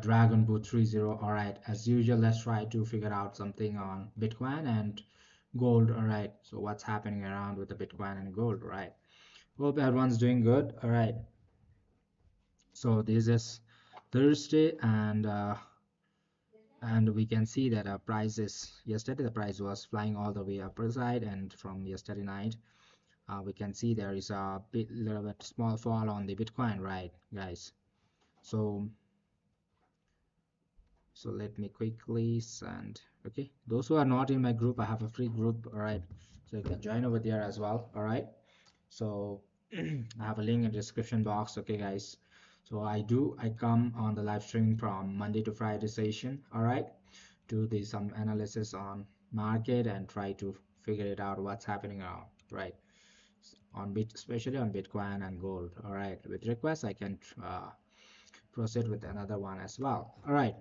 Dragon Boot 30. All right, as usual, let's try to figure out something on Bitcoin and gold. All right, so what's happening around with the Bitcoin and gold? All right, hope everyone's doing good. All right, so this is Thursday, and we can see that our prices yesterday the price was flying all the way upper side, and from yesterday night we can see there is a little bit small fall on the Bitcoin, right, guys? So let me quickly send. Okay, those who are not in my group, I have a free group. All right, so you can join over there as well. All right, so I have a link in the description box. Okay, guys, so I come on the live stream from Monday to Friday session. All right, do some analysis on market and try to figure it out what's happening around, right, on especially on Bitcoin and gold. All right, with requests I can proceed with another one as well. All right,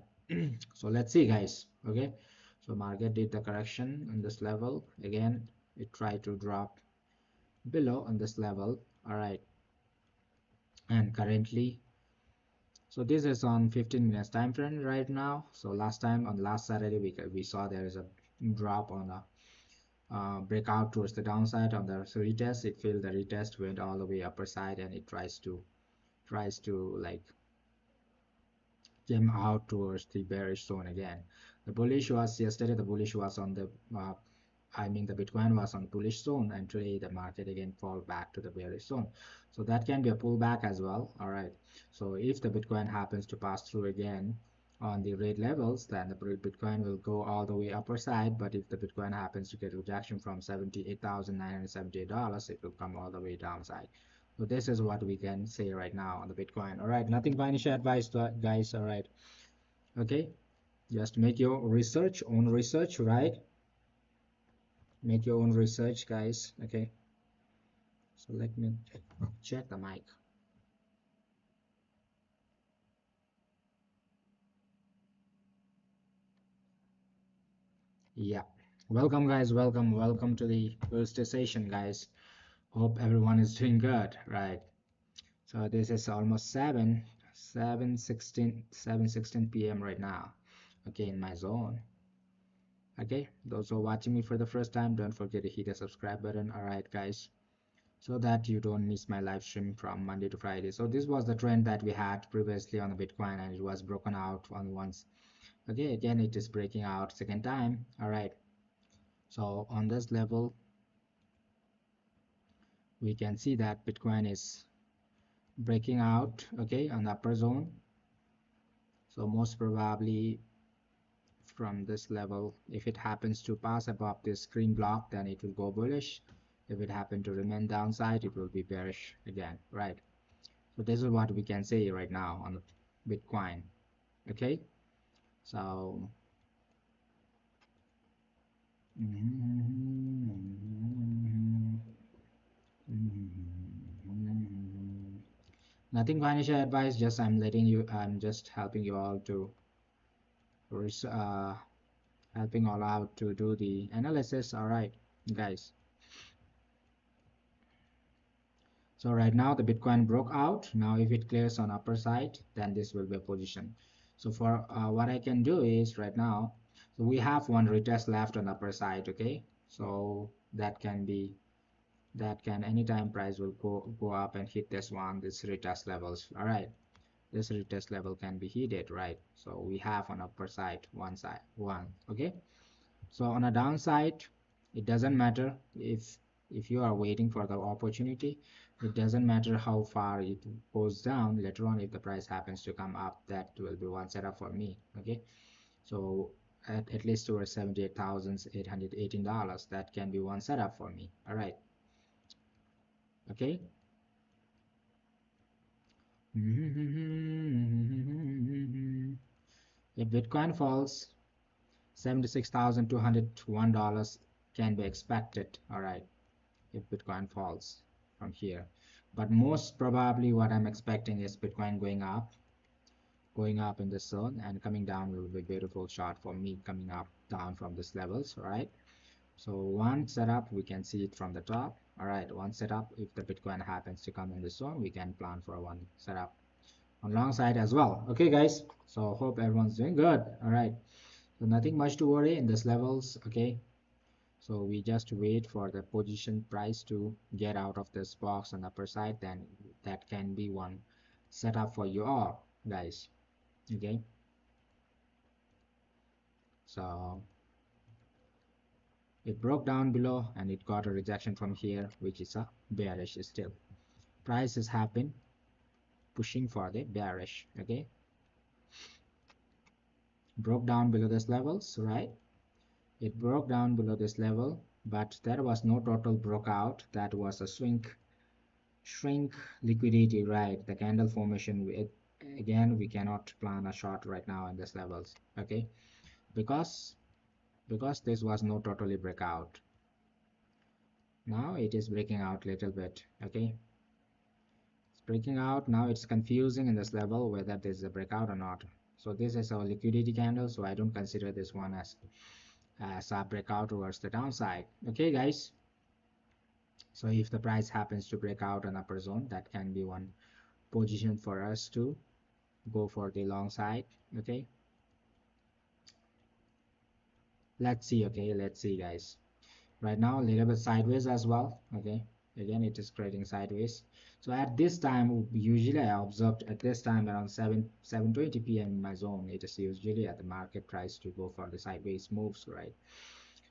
so let's see, guys. Okay, so market did the correction on this level again. It tried to drop below on this level. All right, and currently, so this is on 15 minutes time frame right now. So last time on last Saturday we saw there is a drop on a breakout towards the downside on the retest. It failed the retest, went all the way upper side, and it tries to like came out towards the bearish zone again. The bullish was yesterday, the bullish was on the the Bitcoin was on bullish zone, and today the market again fall back to the bearish zone. So that can be a pullback as well. All right, so if the Bitcoin happens to pass through again on the red levels, then the Bitcoin will go all the way upper side. But if the Bitcoin happens to get rejection from $78,978, it will come all the way downside. So this is what we can say right now on the Bitcoin. All right, nothing financial advice, guys. All right, okay, just make your own research, right? Make your own research, guys. Okay, so let me check the mic. Yeah, welcome, guys. Welcome to the first session, guys. Hope everyone is doing good, right? So this is almost 7:16 p.m. right now. Okay, in my zone. Okay, those who are watching me for the first time, don't forget to hit the subscribe button. All right, guys, so that you don't miss my live stream from Monday to Friday. So this was the trend that we had previously on the Bitcoin, and it was broken out on once. Okay, again it is breaking out second time. All right, so on this level we can see that Bitcoin is breaking out, okay, on the upper zone. So most probably from this level, if it happens to pass above this green block, then it will go bullish. If it happen to remain downside, it will be bearish again, right? So this is what we can say right now on the Bitcoin. Okay, so nothing financial advice, just I'm just helping you all to uh, helping all out to do the analysis. All right, guys, so right now the Bitcoin broke out. Now if it clears on upper side, then this will be a position. So for what I can do is right now, so we have one retest left on the upper side. Okay, so that can anytime price will go up and hit this retest levels. All right, this retest level can be heated, right? So we have on upper side one. Okay, so on a downside, it doesn't matter if you are waiting for the opportunity. It doesn't matter how far it goes down. Later on, if the price happens to come up, that will be one setup for me. Okay, so at least towards $78,818, that can be one setup for me. All right, okay. If Bitcoin falls, $76,201 can be expected. All right, if Bitcoin falls from here, but most probably what I'm expecting is Bitcoin going up in this zone, and coming down will be a beautiful shot for me, coming up down from these levels. All right, so one setup we can see it from the top. All right, one setup, if the Bitcoin happens to come in this zone, we can plan for one setup. on long side as well. Okay, guys. So hope everyone's doing good. All right. So nothing much to worry in this levels. Okay. So we just wait for the position price to get out of this box on the upper side. Then that can be one setup for you all, guys. Okay. So it broke down below and it got a rejection from here, which is a bearish still. Prices have been pushing for the bearish. Okay. Broke down below this levels, right? It broke down below this level, but there was no total breakout. That was a shrink liquidity, right? The candle formation, again, we cannot plan a short right now in this levels, okay? Because this was no totally breakout. Now it is breaking out a little bit, okay? It's breaking out. Now it's confusing in this level whether this is a breakout or not. So this is our liquidity candle, so I don't consider this one as a breakout towards the downside. Okay, guys. So if the price happens to break out an upper zone, that can be one position for us to go for the long side. Okay, let's see. Okay, let's see, guys. Right now a little bit sideways as well. Okay, again it is creating sideways. So at this time, usually I observed at this time around 7:20 p.m. in my zone, it is usually at the market price to go for the sideways moves, right?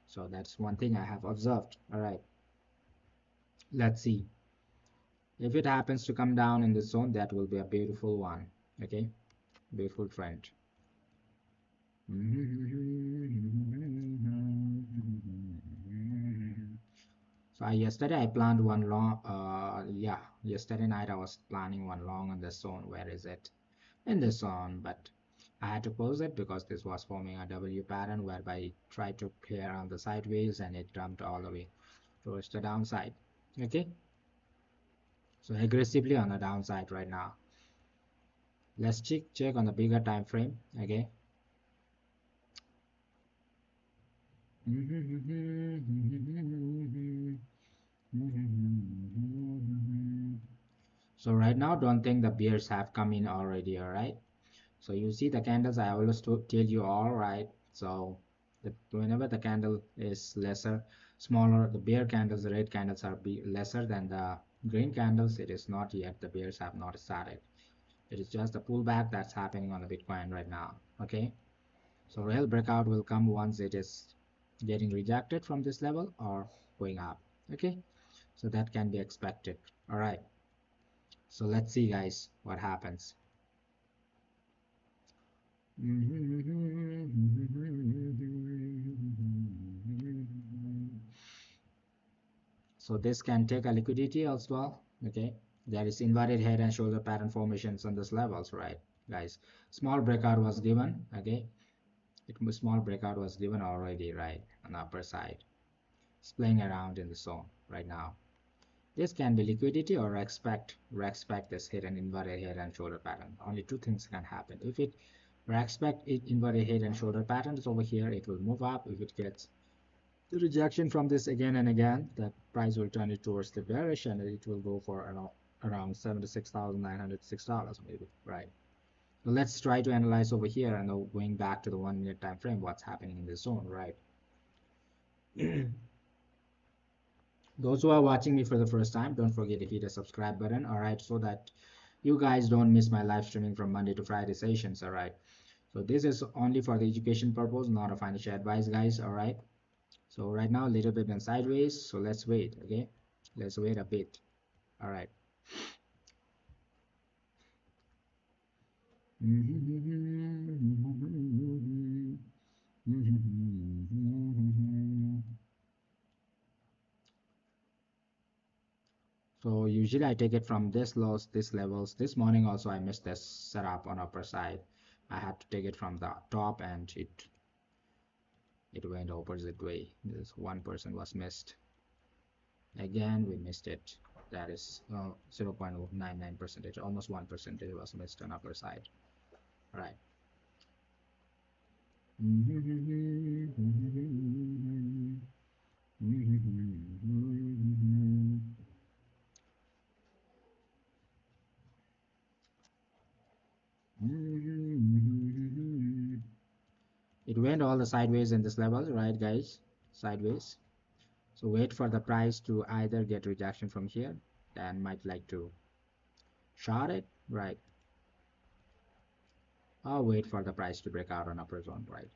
So that's one thing I have observed. All right, let's see. If it happens to come down in this zone, that will be a beautiful one. Okay, beautiful trend. So yesterday I planned one long. Yeah, yesterday night I was planning one long on this zone. Where is it? In this zone, but I had to close it because this was forming a W pattern whereby it tried to clear on the sideways and it dumped all the way towards the downside. Okay, so aggressively on the downside right now. Let's check on the bigger time frame. Okay. So right now, don't think the bears have come in already, all right? So you see the candles, I always tell you all right. So whenever the candle is lesser, smaller, the bear candles, the red candles are lesser than the green candles. It is not yet, the bears have not started. It is just the pullback that's happening on the Bitcoin right now, okay? So real breakout will come once it is getting rejected from this level or going up, okay? So that can be expected, all right? So let's see, guys, what happens. So this can take a liquidity as well, okay? There is inverted head and shoulder pattern formations on this levels, right, guys? Small breakout was given, okay? Small breakout was given already, right, on the upper side. It's playing around in the zone right now. This can be liquidity or respect this hidden inverted head and shoulder pattern. Only two things can happen. If it respect it inverted head and shoulder patterns over here, it will move up. If it gets the rejection from this again and again, the price will turn it towards the bearish and it will go for around $76,906 maybe, right? So let's try to analyze over here and going back to the 1 minute time frame, what's happening in this zone, right? Those who are watching me for the first time, don't forget to hit the subscribe button, all right, so that you guys don't miss my live streaming from Monday to Friday sessions, all right? So this is only for the education purpose, not a financial advice, guys, all right? So right now a little bit in sideways, so let's wait, okay? Let's wait a bit, all right? So usually I take it from this lows, this levels. This morning also I missed this setup on upper side. I had to take it from the top and it went opposite way. This 1% was missed. Again we missed it. That is 0.99 percentage, almost 1% was missed on upper side. All right. It went all the sideways in this level, right guys? Sideways. So wait for the price to either get rejection from here, then might like to short it, right? Or wait for the price to break out on upper zone, right?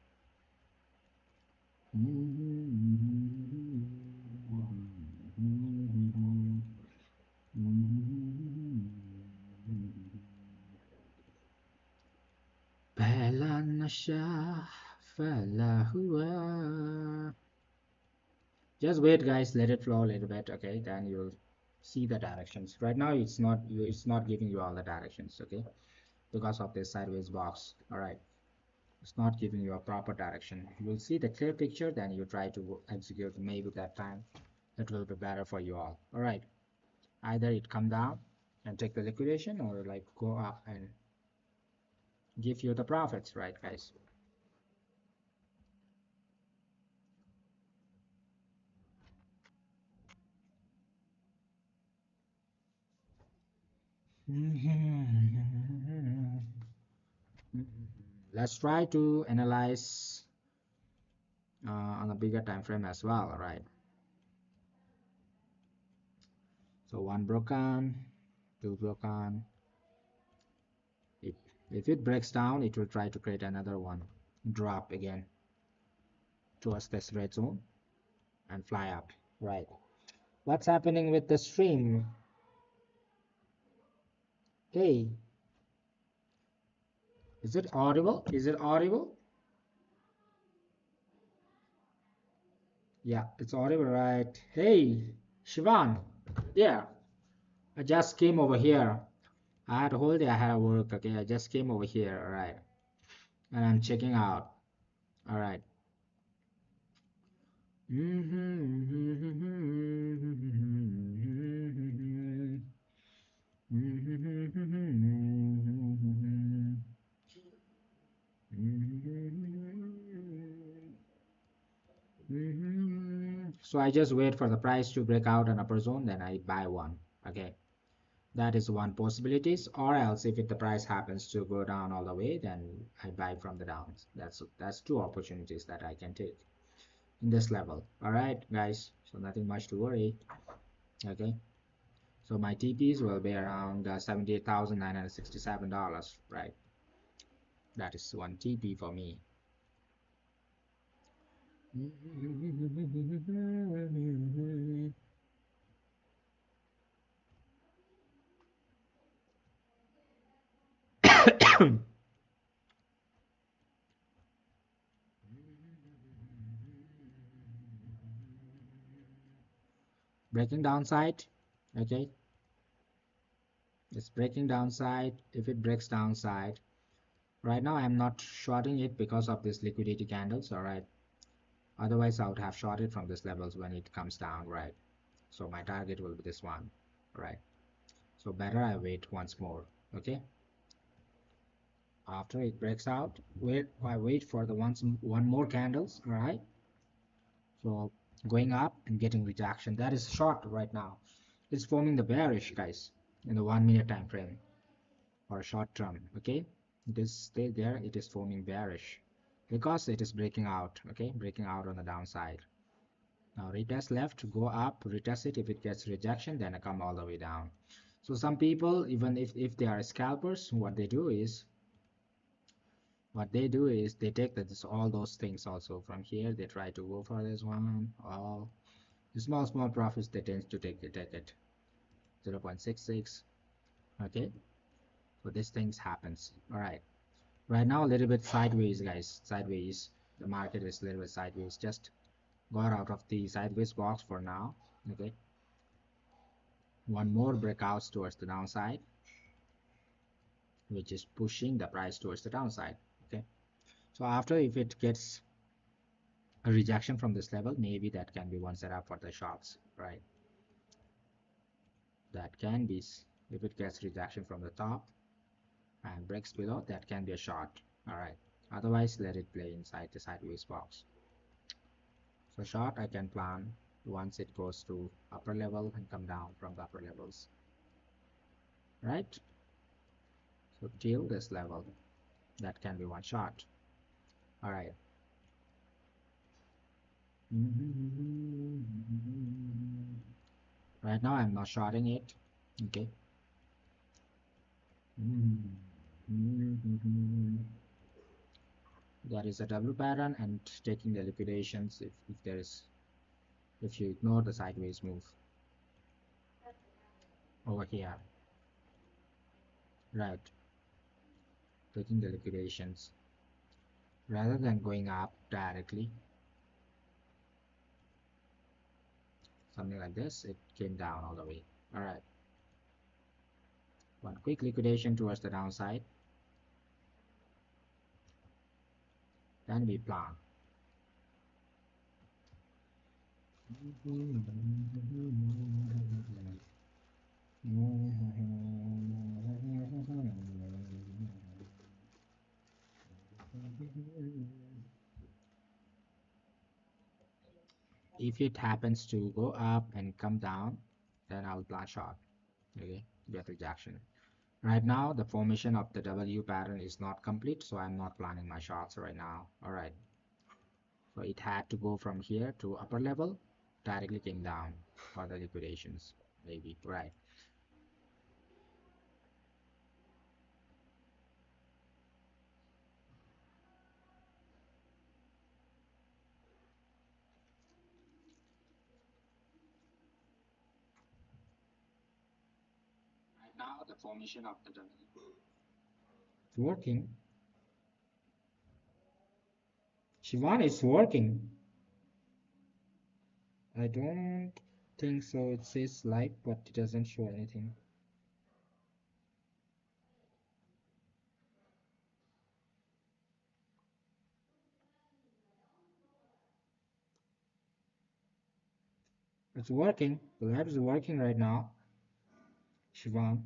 पहला नशा फैला हुआ. Just wait guys, let it flow a little bit, okay? Then you'll see the directions. Right now it's not giving you all the directions, okay? Because of this sideways box. All right, it's not giving you a proper direction. You'll see the clear picture, then you try to execute. Maybe that time it will be better for you all. All right, either it come down and take the liquidation, or like go up and give you the profits, right guys? Let's try to analyze on a bigger time frame as well. All right, so one broken, two broken. if, if it breaks down, it will try to create another one, drop again towards this red zone and fly up. Right, what's happening with the stream? Hey, is it audible? Is it audible? Yeah, it's audible, right? Hey, Shivan. Yeah, I just came over here. I had a whole day, I had work. Okay, I just came over here. All right, and I'm checking out. All right. So I just wait for the price to break out an upper zone, then I buy one. Okay, that is one possibilities. Or else, if the price happens to go down all the way, then I buy from the downs. That's two opportunities that I can take in this level. All right, guys. So nothing much to worry. Okay. So my TPs will be around $78,967. Right. That is one TP for me. Breaking downside. Okay, it's breaking downside. If it breaks downside, right now I'm not shorting it because of this liquidity candles. All right, otherwise I would have shorted from this levels when it comes down, right? So my target will be this one, right? So better I wait once more. Okay, after it breaks out, I wait for the one more candles. All right, so going up and getting rejection, that is short right now. It's forming the bearish, guys, in the 1 minute time frame or short term. Okay, it is stay there, it is forming bearish because it is breaking out. Okay, breaking out on the downside. Now retest left, go up, retest it. If it gets rejection, then I come all the way down. So some people, even if they are scalpers, what they do is they take all those things also from here. They try to go for this one, all small profits. They tend to take it 0.66. Okay, so these things happens. All right, right now a little bit sideways, guys, sideways. The market is a little bit sideways. Just got out of the sideways box for now. Okay, one more breakouts towards the downside, which is pushing the price towards the downside. Okay, so after, if it gets a rejection from this level, maybe that can be one setup for the shorts, right? That can be, if it gets rejection from the top and breaks below, that can be a short. All right, otherwise let it play inside the sideways box. So short I can plan once it goes to upper level and come down from the upper levels, right? So till this level, that can be one shot. All right, Right now I'm not shorting it. Okay. That is a W pattern and taking the liquidations if there is, if you ignore the sideways move over here, right? Taking the liquidations rather than going up directly, something like this. It came down all the way. All right, one quick liquidation towards the downside, then we plan. If it happens to go up and come down, then I'll plan short. Okay, get rejection. Right now the formation of the W pattern is not complete, so I'm not planning my shorts right now. All right, so it had to go from here to upper level, directly came down for the liquidations, maybe, right? Right now the formation of the W, it's working. Shivan is working. I don't think so. It says live, but it doesn't show anything. It's working. The lab is working right now. Shivan.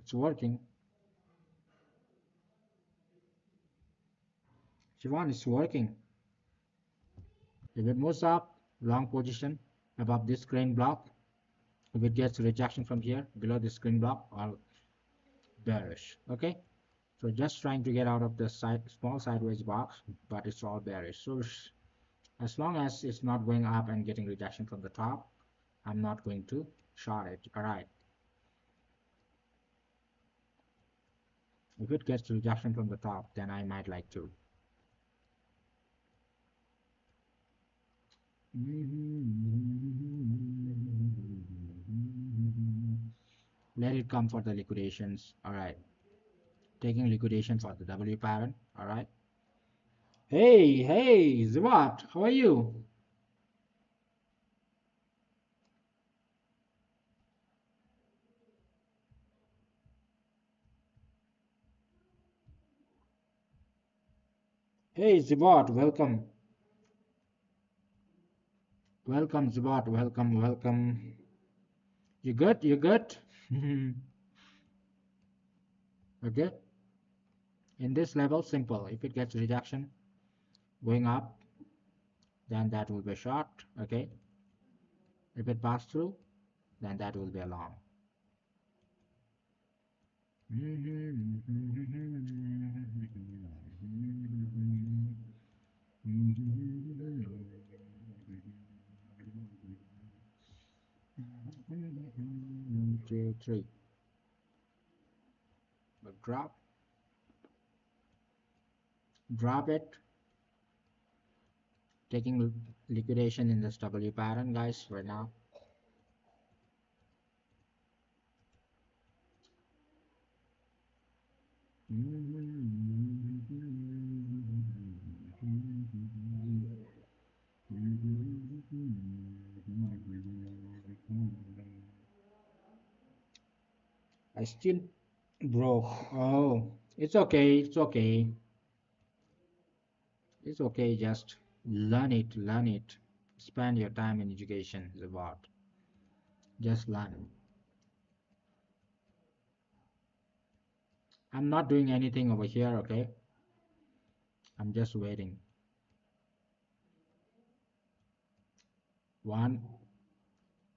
It's working. Shivan is working. If it moves up, long position above this green block, if it gets rejection from here below the screen block, or bearish. Okay, so just trying to get out of the small sideways box, but it's all bearish. So as long as it's not going up and getting rejection from the top, I'm not going to short it. All right, if it gets rejection from the top, then I might like to. Let it come for the liquidations. All right, taking liquidation for the W pattern. All right. Hey, Zwat, how are you? Hey, Zwat, welcome. Welcome, Zubat. Welcome, welcome. You good? You good? Okay. In this level, simple. If it gets rejection going up, then that will be short. Okay. If it pass through, then that will be a long. Two, three. But drop it. Taking liquidation in this W pattern, guys, right now. I still broke. Oh, it's okay. It's okay. It's okay. Just learn it. Learn it. Spend your time in education is about. Just learn. I'm not doing anything over here. Okay. I'm just waiting. One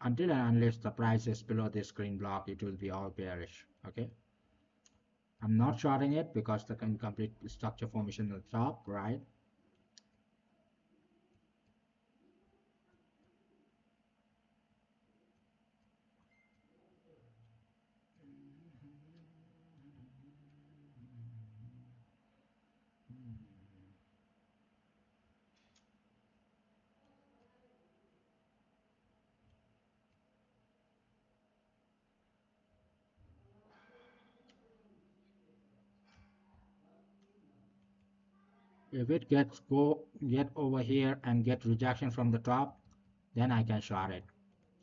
until and unless the price is below this green block, it will be all bearish. Okay, I'm not shorting it because the incomplete structure formation at the top, right? If it get over here and get rejection from the top, then I can short it,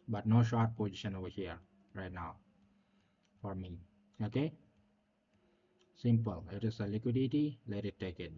but no short position over here right now for me. Okay, simple. It is a liquidity, let it take it.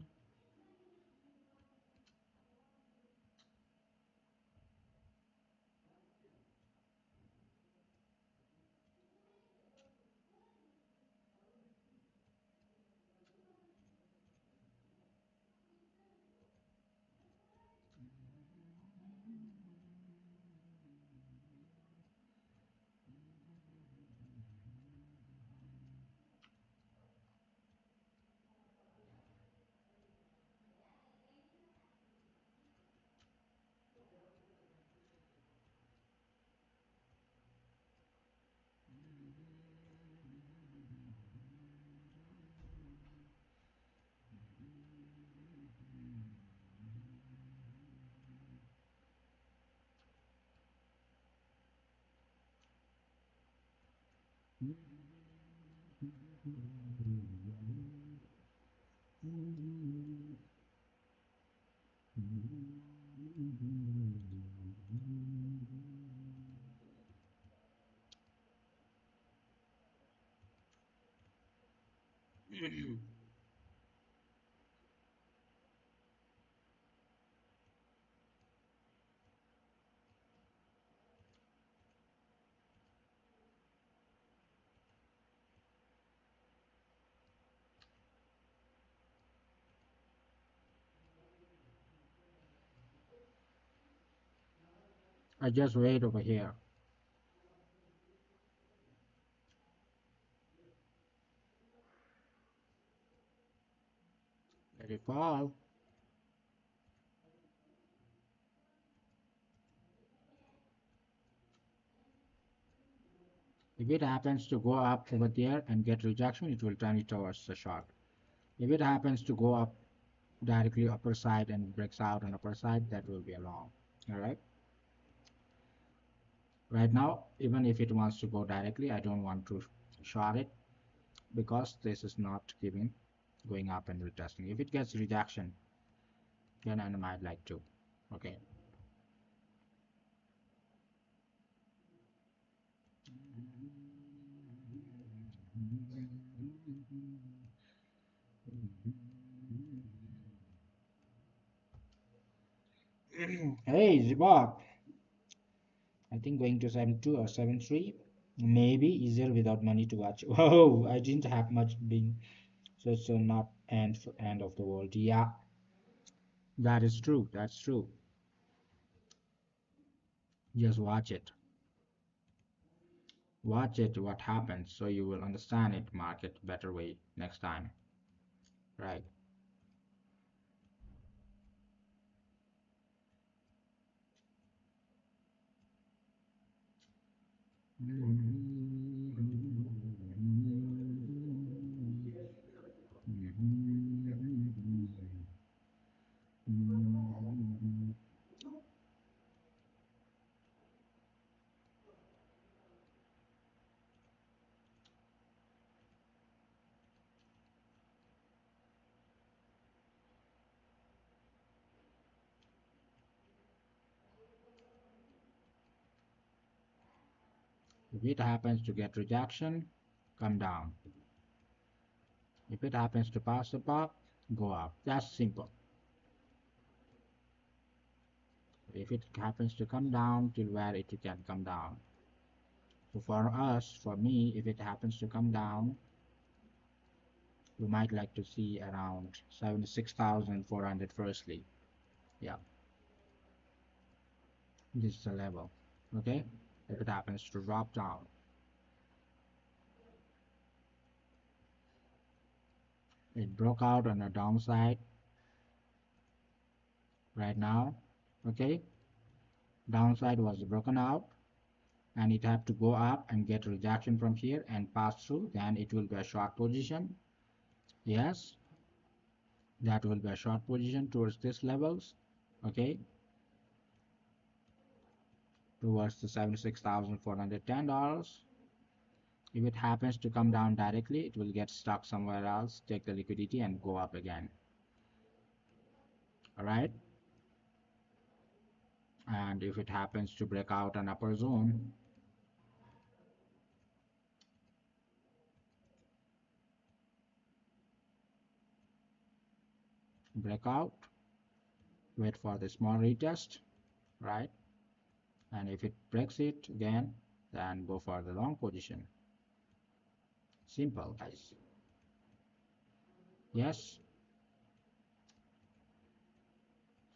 I just wait over here. Let it fall. If it happens to go up over there and get rejection, it will turn it towards the short. If it happens to go up directly upper side and breaks out on upper side, that will be a long. All right. Right now, even if it wants to go directly, I don't want to short it because this is not giving going up and retesting. If it gets rejection, then I might like to. Okay. Hey, Zibok. I think going to 7.2 or 7.3. Maybe easier without money to watch. Oh, I didn't have much being so not end of the world. Yeah, that is true. That's true. Just watch it. Watch it what happens so you will understand it market better way next time. Right. If it happens to get rejection, come down. If it happens to pass the pop, go up. That's simple. If it happens to come down till where it can come down. So for us, for me, if it happens to come down, we might like to see around 76,400 firstly. Yeah, this is the level. Okay, if it happens to drop down. It broke out on the downside right now. Okay, downside was broken out, and it had to go up and get rejection from here and pass through, then it will be a short position. Yes, that will be a short position towards these levels. Okay, towards the $76,410. If it happens to come down directly, it will get stuck somewhere else, take the liquidity and go up again. All right, and if it happens to break out an upper zone, break out, wait for the small retest, right? And if it breaks it again, then go for the long position. Simple, guys. Yes,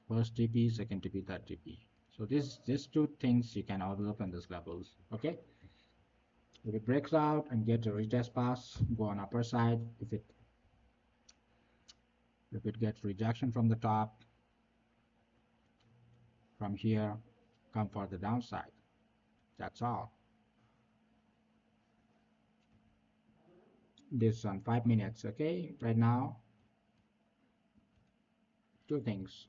first TP, second TP, third TP. So these two things you can overlook on these levels. Okay, if it breaks out and get a retest pass, go on upper side. If it gets rejection from the top, from here, come for the downside. That's all. This on 5 minutes. Okay, right now, two things.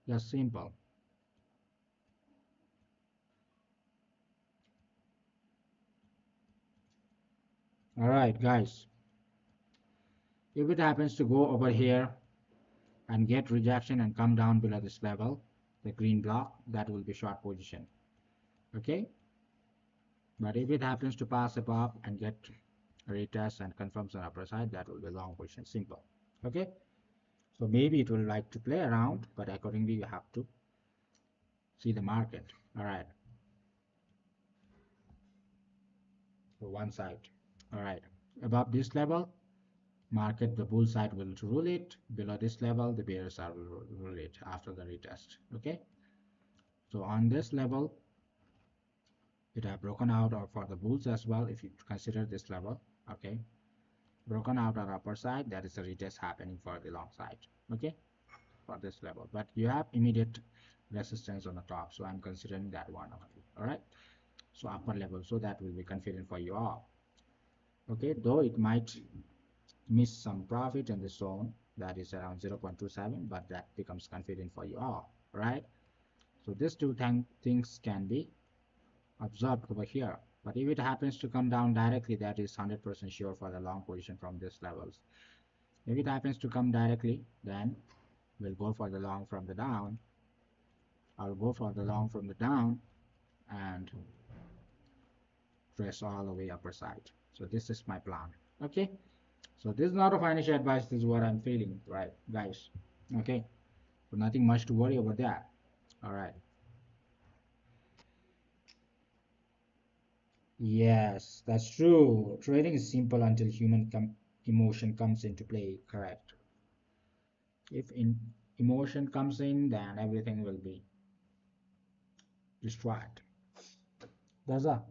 Just simple. All right, guys. If it happens to go over here and get rejection and come down below this level, the green block, that will be short position. Okay, but if it happens to pass above and get a retest and confirms on upper side, that will be long position. Simple. Okay, so maybe it will like to play around, but accordingly you have to see the market. All right, so one side. All right, above this level, market, the bull side will rule it. Below this level, the bear side will rule it after the retest. Okay, so on this level, it have broken out, or for the bulls as well, if you consider this level. Okay, broken out on upper side, that is a retest happening for the long side. Okay, for this level, but you have immediate resistance on the top, so I'm considering that one only. All right, so upper level, so that will be confident for you all. Okay, though it might miss some profit in the zone that is around 0.27, but that becomes confident for you all. Right, so these two things can be observed over here, but if it happens to come down directly, that is 100% sure for the long position from these levels. If it happens to come directly, then we'll go for the long from the down. I'll go for the long from the down and trace all the way upper side. So this is my plan. Okay, so this is not a financial advice, this is what I'm feeling, right, guys? Okay, so nothing much to worry about that. All right, yes, that's true. Trading is simple until human emotion comes into play. Correct. If emotion comes in, then everything will be destroyed. Daza,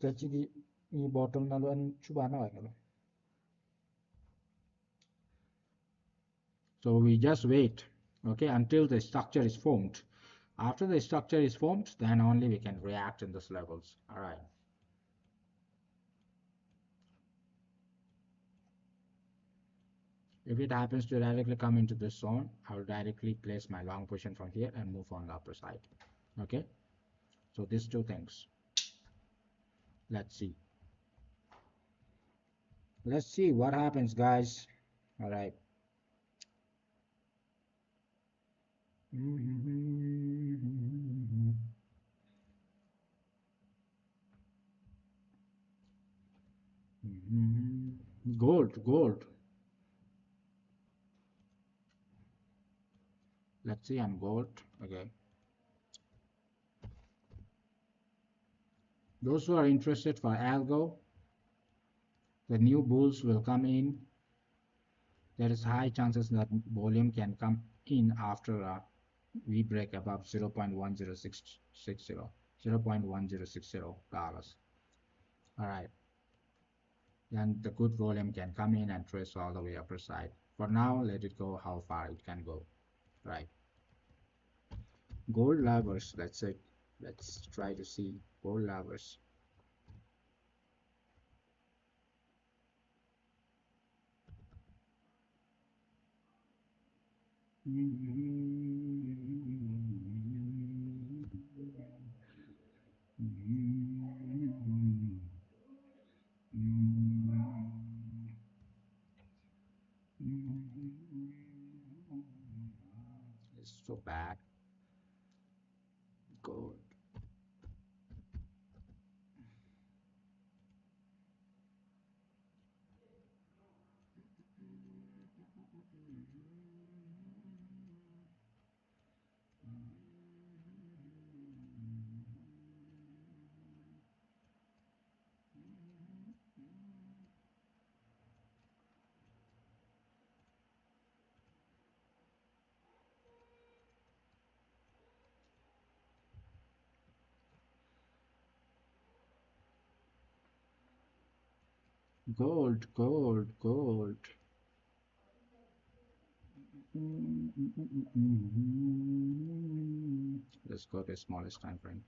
jadi ini bottom naluan coba na kalau. So we just wait, okay, until the structure is formed. After the structure is formed, then only we can react in those levels. All right. If it happens to directly come into this zone, I will directly place my long position from here and move on the upper side. Okay. So these two things. Let's see. Let's see what happens, guys. All right. Gold, gold. Let's see on gold. Okay. Those who are interested for algo, the new bulls will come in. There is high chances that volume can come in after we break above 0.10660, $0.1060. All right, then the good volume can come in and trace all the way upper side. For now, let it go how far it can go. Right, gold lovers, that's it. Let's try to see gold lovers. It's so bad. Gold. Gold, gold, gold. Let's go to smallest time frame.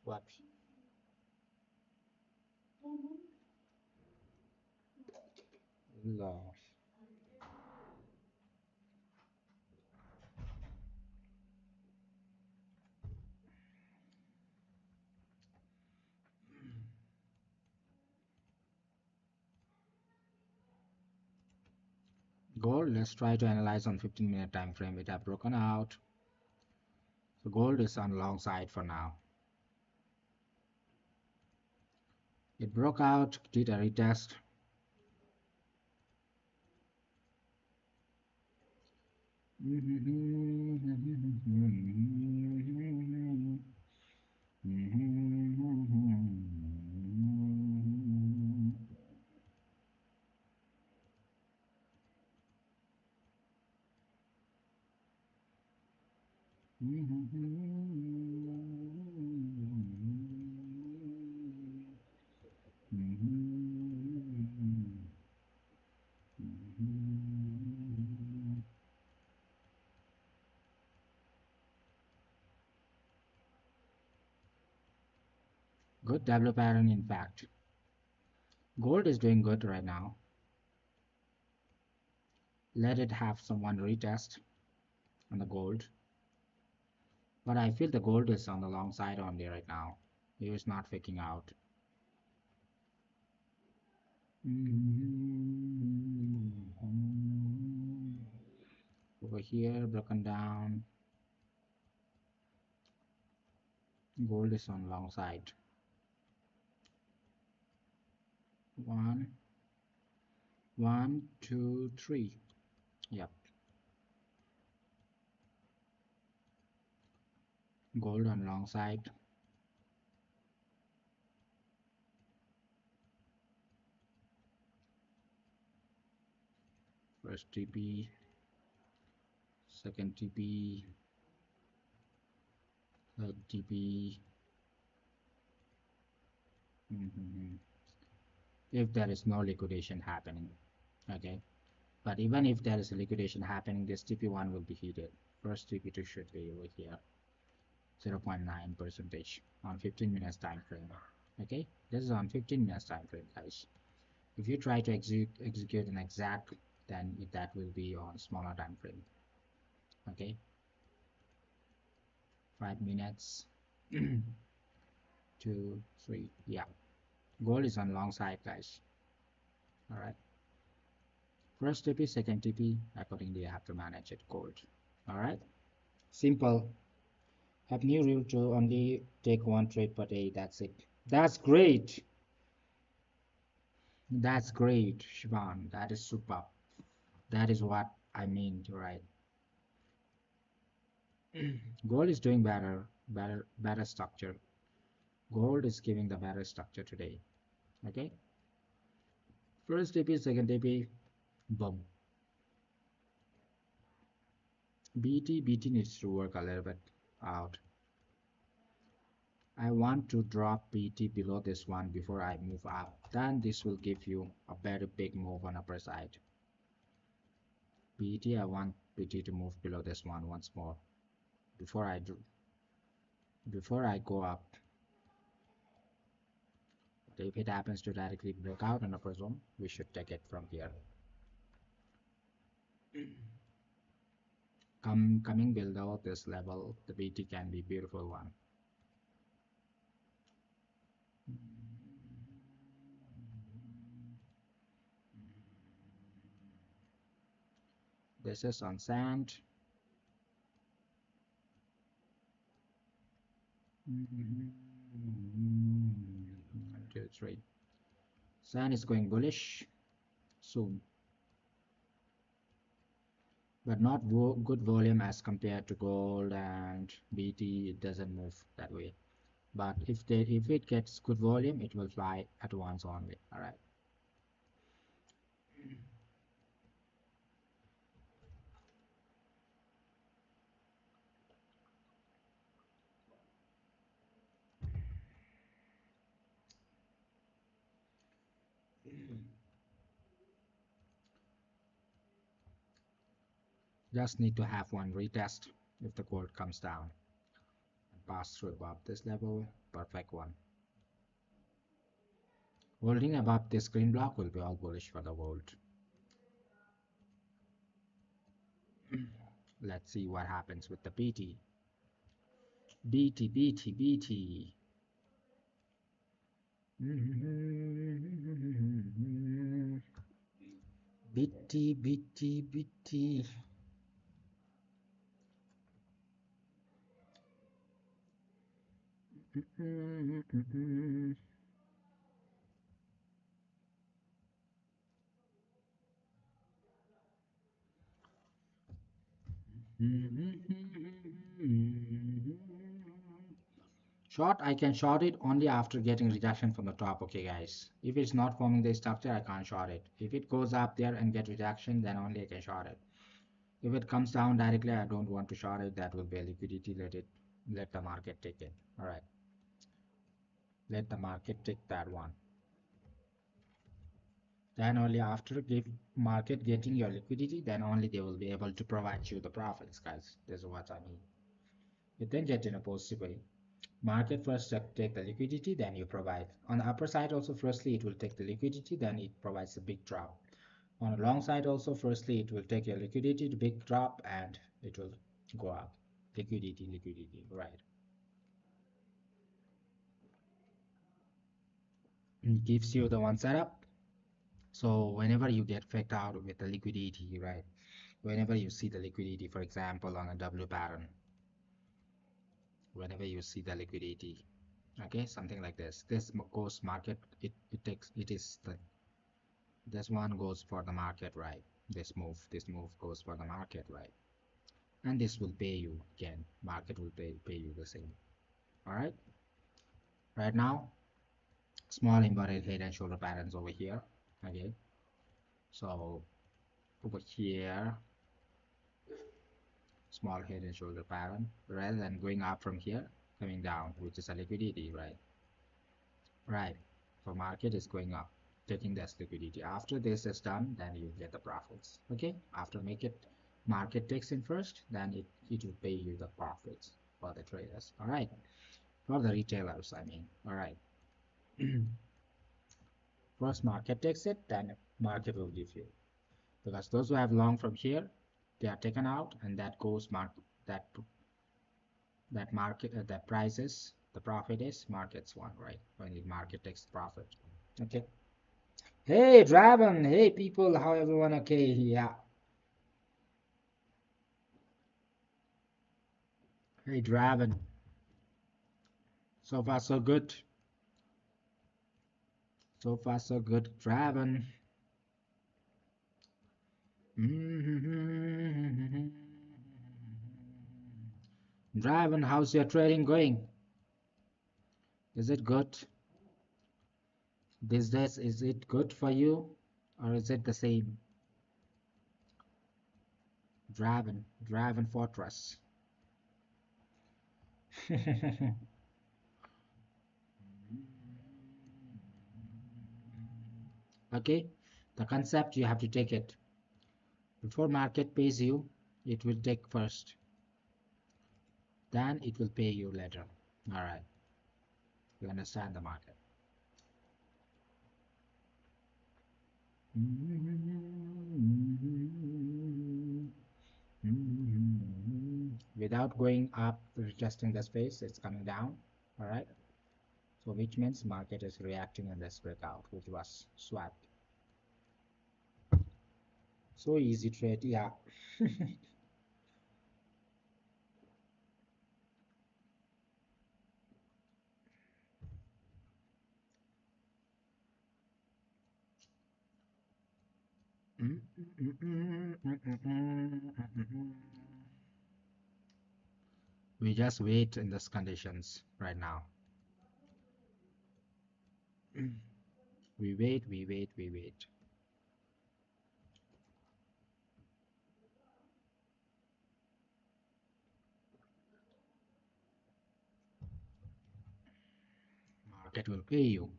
What? No. Gold, let's try to analyze on 15-minute time frame. It have broken out. So gold is on long side for now. It broke out, did a retest. Good W pattern, in fact. Gold is doing good right now. Let it have someone retest on the gold. But I feel the gold is on the long side only right now. It is not faking out. Over here, broken down. Gold is on long side. 1, 1, 2, 3. Yep. Gold on long side. First TP, second TP, third TP. If there is no liquidation happening, okay. But even if there is a liquidation happening, this TP1 will be heated. First TP2 should be over here, 0.9% on 15 minutes time frame. Okay, this is on 15 minutes time frame, guys. If you try to execute an exact, then that will be on smaller time frame. Okay, 5 minutes, 2, 3. Yeah, gold is on long side, guys. All right. First TP, second TP. Accordingly, you have to manage it. Gold. All right. Simple. Have new rule to only take one trade per day. That's it. That's great. That's great, Shivan. That is super. That is what I mean, right? Gold is doing better structure. Gold is giving the better structure today. Okay. First TP, second TP, boom. BT needs to work a little bit out. I want to drop BT below this one before I move up. Then this will give you a very big move on upper side. BT, I want BT to move below this one once more before I go up. But if it happens to directly break out in upper zone, we should take it from here. Coming below this level, the BT can be a beautiful one. This is on sand. 1, 2, 3. Sand is going bullish soon, but not good volume as compared to gold and BT. It doesn't move that way. But if it gets good volume, it will fly at once only. All right. Just need to have one retest if the gold comes down and pass through above this level. Perfect one. Holding above this green block will be all bullish for the gold. Let's see what happens with the BT. BT, BT, BT. BT, BT, BT. Short, I can short it only after getting rejection from the top. Okay guys, if it's not forming the structure, I can't short it. If it goes up there and get rejection, then only I can short it. If it comes down directly, I don't want to short it. That will be a liquidity. Let the market take it. All right, let the market take that one. Then only after give market getting your liquidity, then only they will be able to provide you the profits, guys. This is what I mean. You then get in a positive way. Market first take the liquidity, then you provide. On the upper side also, firstly it will take the liquidity, then it provides a big drop. On the long side also, firstly it will take your liquidity to big drop and it will go up. Liquidity, right. It gives you the one setup. So whenever you get faked out with the liquidity, right? Whenever you see the liquidity, for example, on a W pattern, whenever you see the liquidity, okay, something like this goes market, it is the this one goes for the market, right? This move goes for the market, right? And this will pay you again. Market will pay you the same. All right. Right now, small inverted head and shoulder patterns over here. Okay. So over here, small head and shoulder pattern, rather than going up from here, coming down, which is a liquidity, right? Right. So market is going up, taking this liquidity. After this is done, then you get the profits. Okay. After market takes in first, then it will pay you the profits for the traders. All right. For the retailers, I mean. All right. First market takes it, then market will give you. Because those who have long from here, they are taken out, and that goes that market that prices the profit is market's one, right? When the market takes profit. Okay. Hey Draven, hey people, how everyone? Okay, yeah. Hey Draven. So far so good. So far so good, Draven. Draven, how's your trading going? Is it good? These days, is it good for you? or is it the same? Dragon Fortress. Okay, the concept you have to take it. Before market pays you, it will take first. Then it will pay you later. All right, you understand the market. Without going up, adjusting the space, it's coming down. All right. So which means market is reacting in this breakout, which was swapped. So easy trade, yeah. We just wait in these conditions right now. We wait, we wait, we wait. Market will pay you.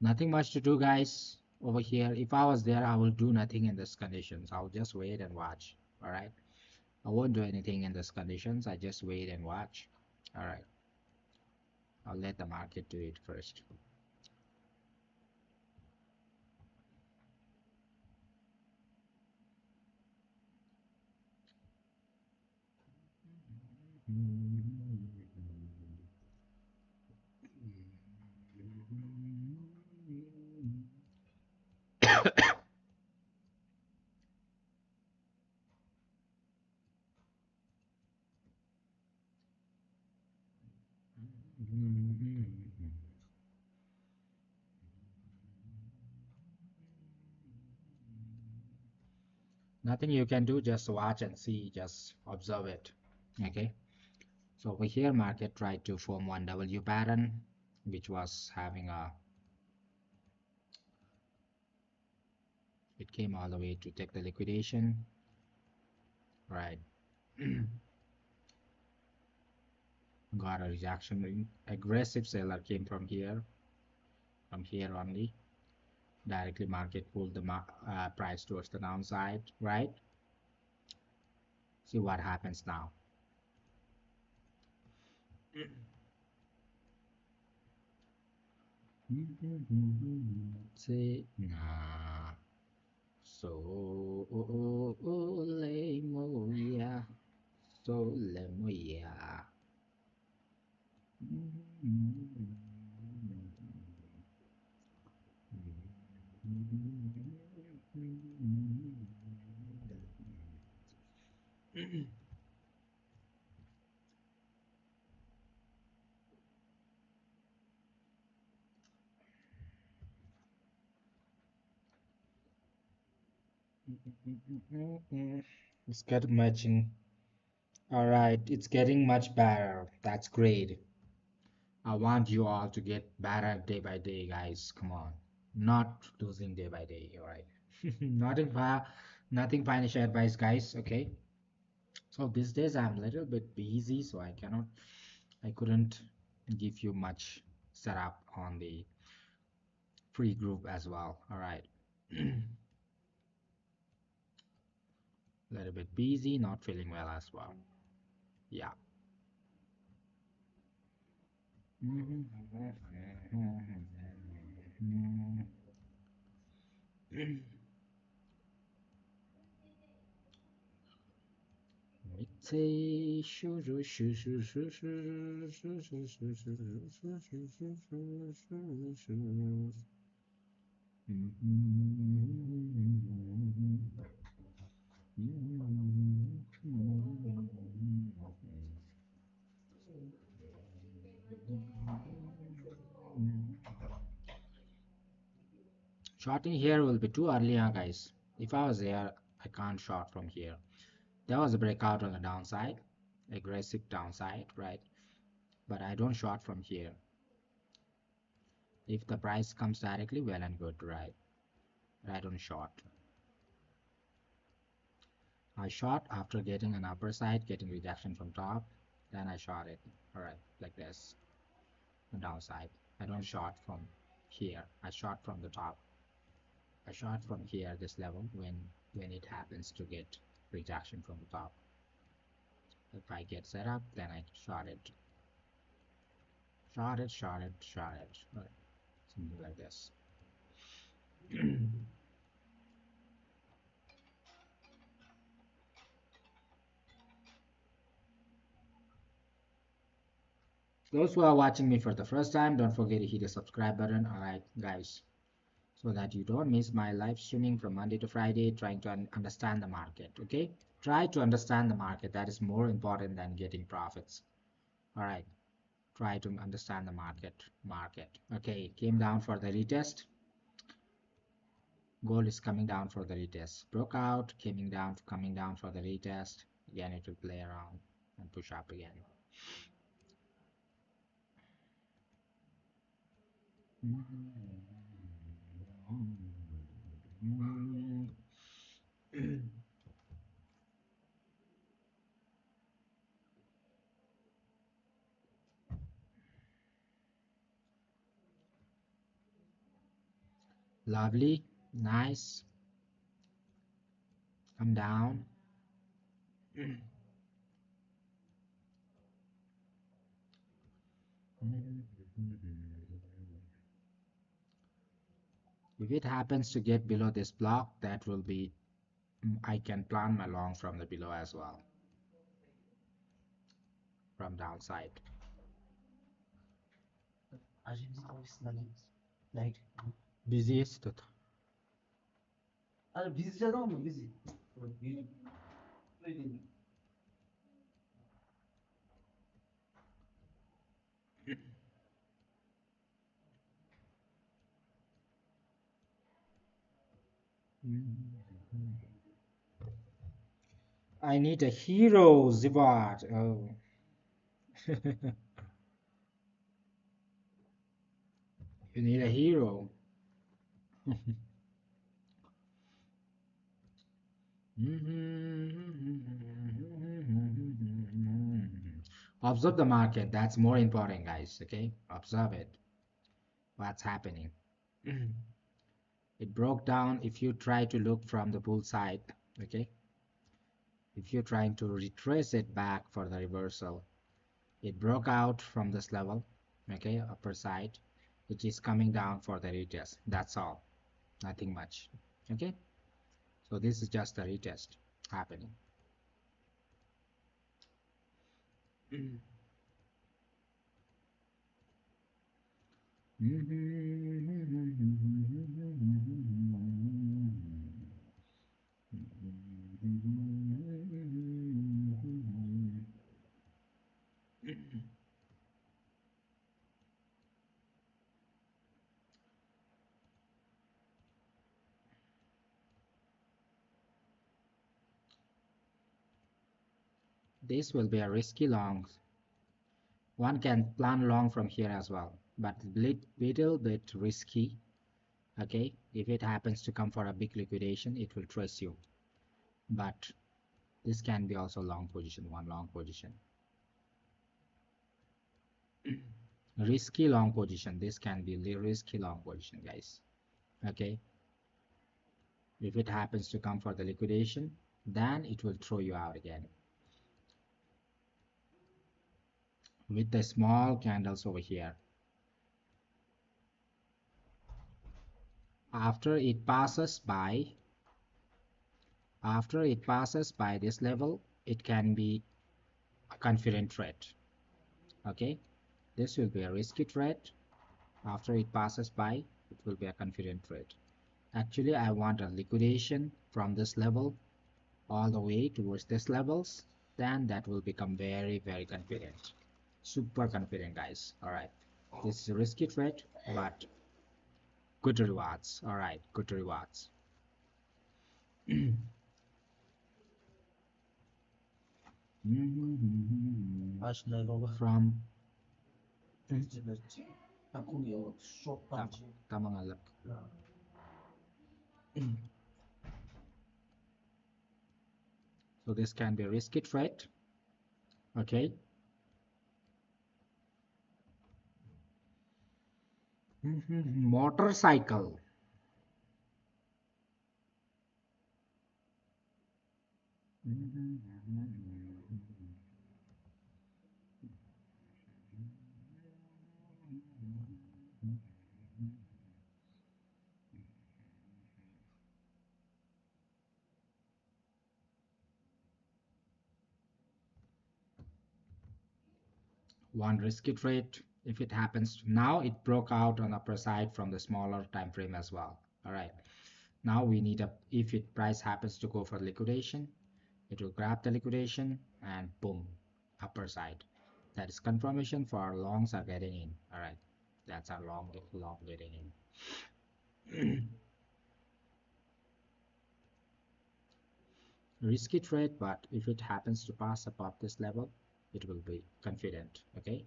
Nothing much to do, guys, over here. If I was there, I will do nothing in these conditions. I'll just wait and watch. All right. I won't do anything in these conditions. I just wait and watch. All right. I'll let the market do it first. Nothing you can do, just watch and see, just observe it. Okay. So over here, market tried to form one W pattern, which was having a, it came all the way to take the liquidation, right? Got a rejection. Aggressive seller came from here only. Directly market pulled the price towards the downside, right? See what happens now. Say nah. So le moya, so le moya. It's getting matching. All right, it's getting much better. That's great. I want you all to get better day by day, guys. Come on, not losing day by day. All right, nothing financial advice, guys. Okay, So these days I'm a little bit busy, so I couldn't give you much setup on the free group as well. All right. A little bit busy, not feeling well as well. Yeah. Shorting here will be too early, huh, guys. If I was there, I can't short from here. There was a breakout on the downside, aggressive downside, right? But I don't short from here. If the price comes directly, well and good, right? But I don't short. I short after getting an upper side, getting rejection from top, then I short it. All right, like this, the downside. I don't short from here. I short from the top. I short from here, this level, when it happens to get rejection from the top. If I get set up, then I short it. Short it, short it, short it. Right. Something like this. Those who are watching me for the first time, don't forget to hit the subscribe button. Alright, guys, so that you don't miss my live streaming from Monday to Friday, trying to understand the market. Okay, try to understand the market. That is more important than getting profits. All right, try to understand the market. Okay, came down for the retest. Gold is coming down for the retest. Broke out, coming down for the retest. Again, it will play around and push up again. Lovely, nice. Come down. If it happens to get below this block, that will be, I can plan my long from the below as well, from downside. Busiest. I need a hero, Zivad. Oh. You need a hero. Observe the market. That's more important, guys. Okay, observe it. What's happening? It broke down. If you try to look from the bull side, okay, if you're trying to retrace it back for the reversal, it broke out from this level, okay, upper side, which is coming down for the retest. That's all, nothing much. Okay, so this is just a retest happening. This will be a risky long. One can plan long from here as well, but little bit risky. Okay, if it happens to come for a big liquidation, it will trace you. But This can be also long position, one long position. Risky long position. This can be risky long position, guys. Okay. If it happens to come for the liquidation, then it will throw you out again with the small candles over here. After it passes by this level, it can be a confident trade. Okay, this will be a risky trade. After it passes by, it will be a confident trade. Actually, I want a liquidation from this level all the way towards these levels, then that will become very, very confident, super confident, guys. All right, this is a risky trade, but good rewards. All right, good rewards. From tama nga lap. So this can be a risky trade. Okay. Motorcycle. One risky trade. If it happens now, it broke out on the upper side from the smaller time frame as well. All right, now we need a, if it price happens to go for liquidation, it will grab the liquidation and boom, upper side. That is confirmation for our longs are getting in. All right, that's our long getting in. Risky trade, but if it happens to pass above this level, it will be confident. Okay,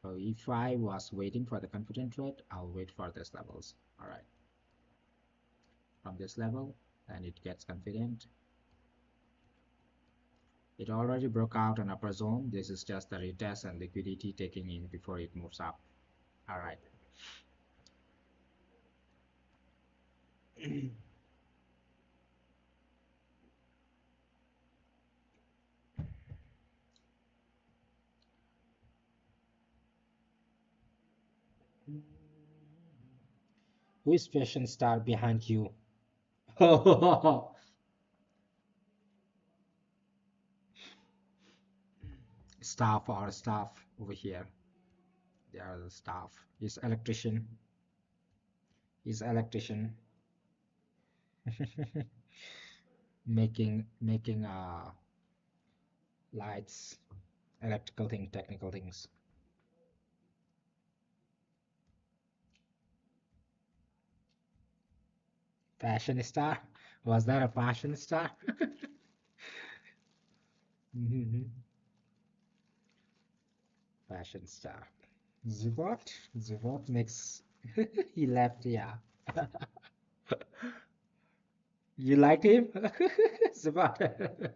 so if I was waiting for the confident trade, I'll wait for these levels. All right, from this level, and it gets confident. It already broke out an upper zone. This is just the retest and liquidity taking in before it moves up. All right. Who is fashion star behind you? Staff or staff over here. They are the staff. Is electrician. Is electrician. making lights, electrical thing, technical things. Fashion star. Was that a fashion star? Fashion star. Zivot? Zivot makes he left, yeah. You liked him? Zivot.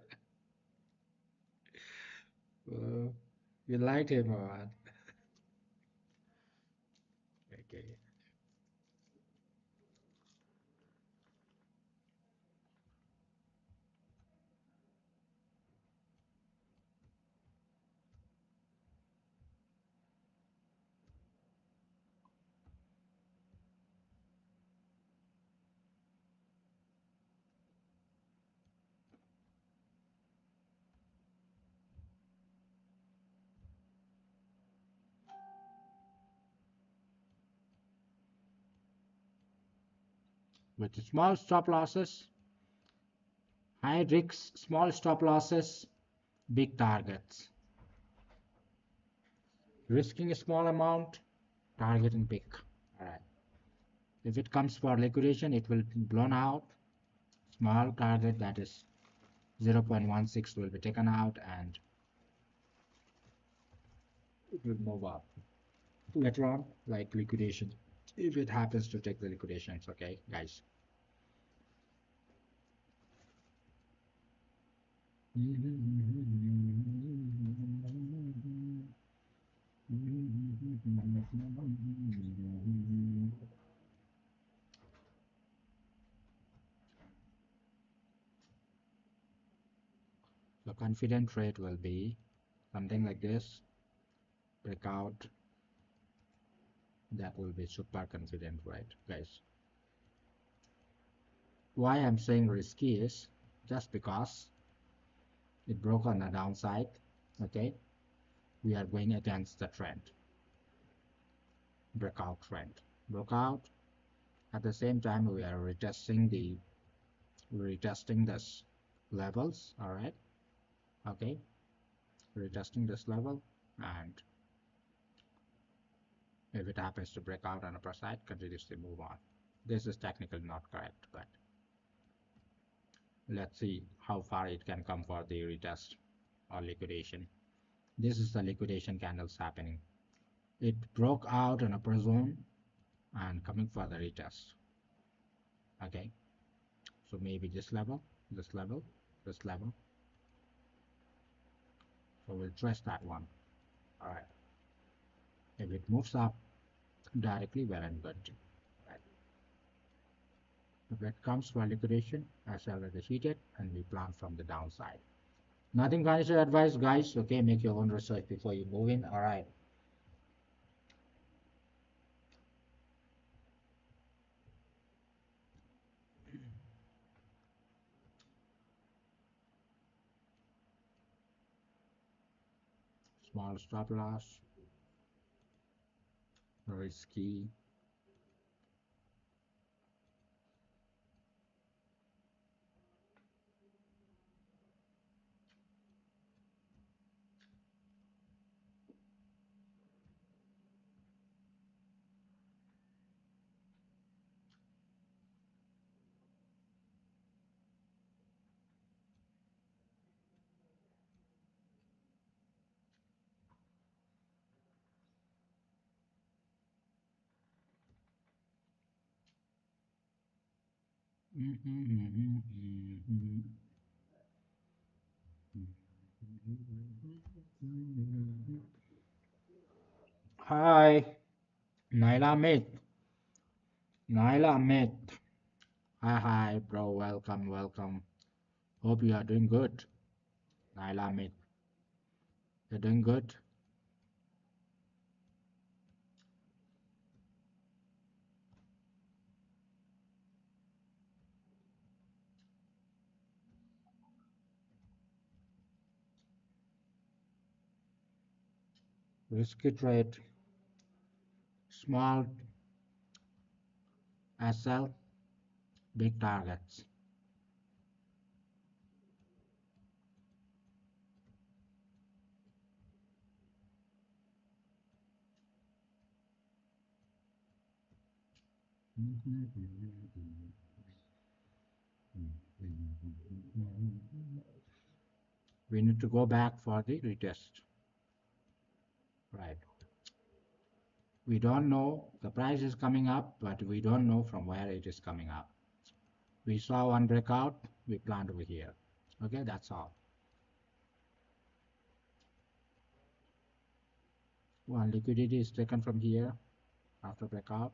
You liked him or what? Okay. With small stop losses, high risks, small stop losses, big targets. Risking a small amount, targeting big. All right. If it comes for liquidation, it will be blown out. Small target, that is 0.16, will be taken out and it will move up. Later on, like liquidation, if it happens to take the liquidations, okay, guys. The confident rate will be something like this, breakout. That will be super confident, right, guys? Why I'm saying risky is just because it broke on the downside. Okay, we are going against the trend, breakout trend, broke out. At the same time, we are retesting this levels. All right, okay, retesting this level, and if it happens to break out on upper side, continuously move on. This is technically not correct, but let's see how far it can come for the retest or liquidation. This is the liquidation candles happening. It broke out an upper zone and coming for the retest. Okay, so maybe this level, this level, this level. So we'll trace that one. All right. If it moves up directly, well and good. Right. If it comes for liquidation, as already stated, and we plan from the downside. Nothing financial advice, guys. Okay, make your own research before you move in. All right. Small stop loss, risky. Hi, Naila Amit. Naila Amit. Hi, hi, bro. Welcome, welcome. Hope you are doing good. Naila Amit. You're doing good. Risky trade, small SL, big targets. We need to go back for the retest. Right. We don't know, the price is coming up, but we don't know from where it is coming up. We saw one breakout, we planned over here. Okay, that's all. One liquidity is taken from here after breakout.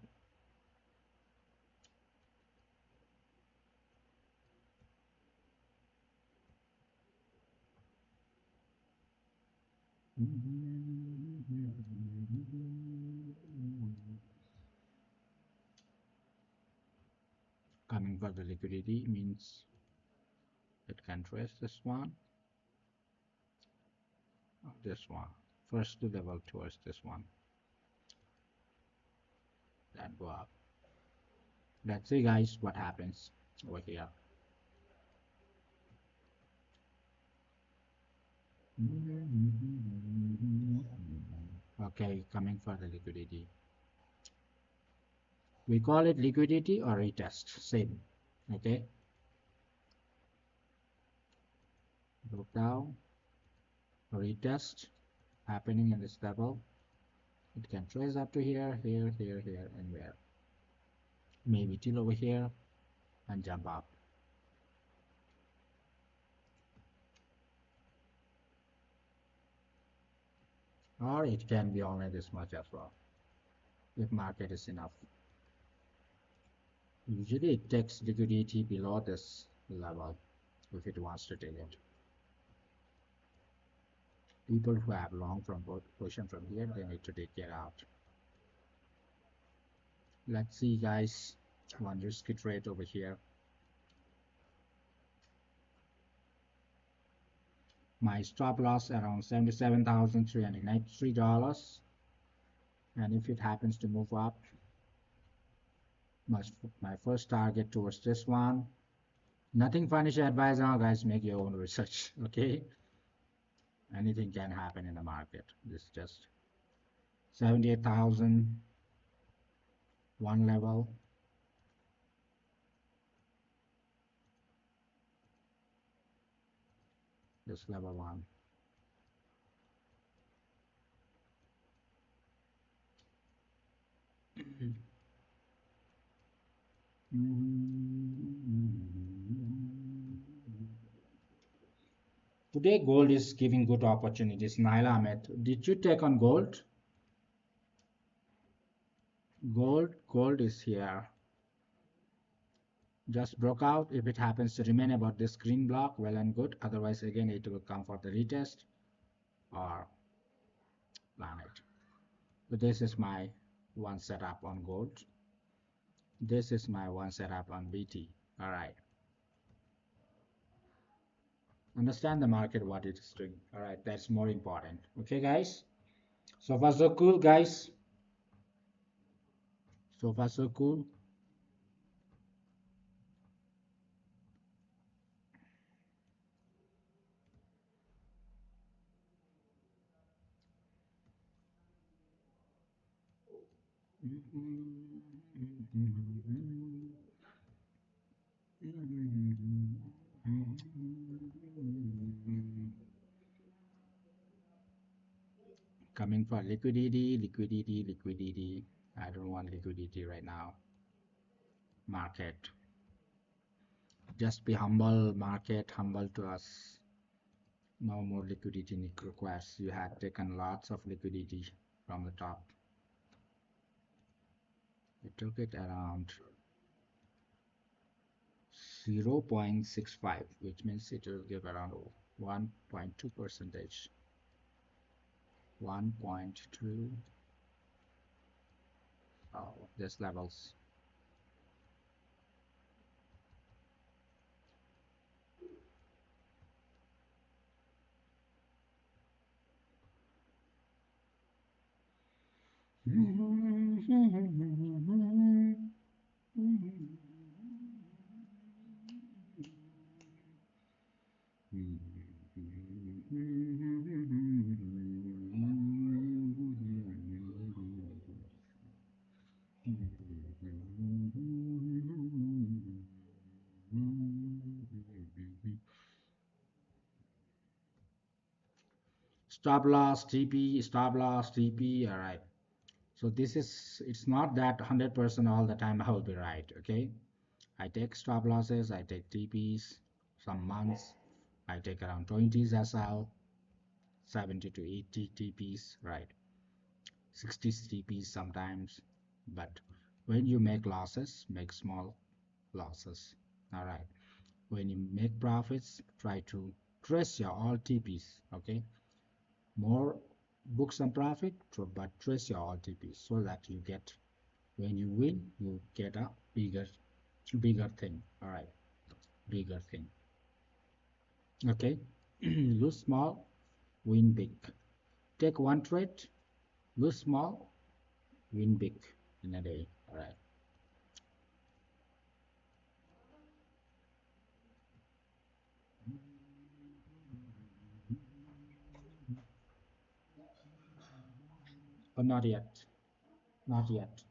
Coming for the liquidity means it can trace this one, this one. First to level towards this one, then go up. Let's see, guys, what happens over here. Okay, coming for the liquidity. We call it liquidity or retest, same. Okay, broke down, retest happening in this level. It can trace up to here, here, here, here, and where. Maybe till over here and jump up. or it can be only this much as well if market is enough. Usually it takes liquidity below this level if it wants to take it. People who have long from position from here, they need to take it out. Let's see guys, one risky trade over here. My stop loss around $77,393, and if it happens to move up, my first target towards this one. Nothing financial advice now guys, make your own research. Okay, anything can happen in the market. This is just 78,000 one level, this level one. Today gold is giving good opportunities. Naila Ahmed, did you take on gold? Gold is here. Just broke out. If it happens to remain about this green block, well and good. Otherwise, again, it will come for the retest or plan it. So this is my one setup on gold. This is my one setup on BT. All right. Understand the market, what it is doing. All right. That's more important. Okay, guys. So far, so cool, guys. So far, so cool. Coming for liquidity, liquidity, liquidity. I don't want liquidity right now. Market. Just be humble, market, humble to us. No more liquidity requests. You had taken lots of liquidity from the top. You took it around 0.65, which means it will give around 1.2 percentage. 1.2. Oh, this levels. Stop loss TP, stop loss TP. All right. So this is, it's not that 100% all the time I will be right. Okay. I take stop losses, I take TPs, some months I take around 20s SL, 70 to 80 TPs, right? 60 TPs sometimes. But when you make losses, make small losses. All right. When you make profits, try to trace your all TPs. Okay. More book some profit, but trace your all TPs so that you get, when you win, you get a bigger thing. All right. Bigger thing. Okay. Lose small, win big. Take one trade, lose small, win big in a day. All right. But not yet. Not yet.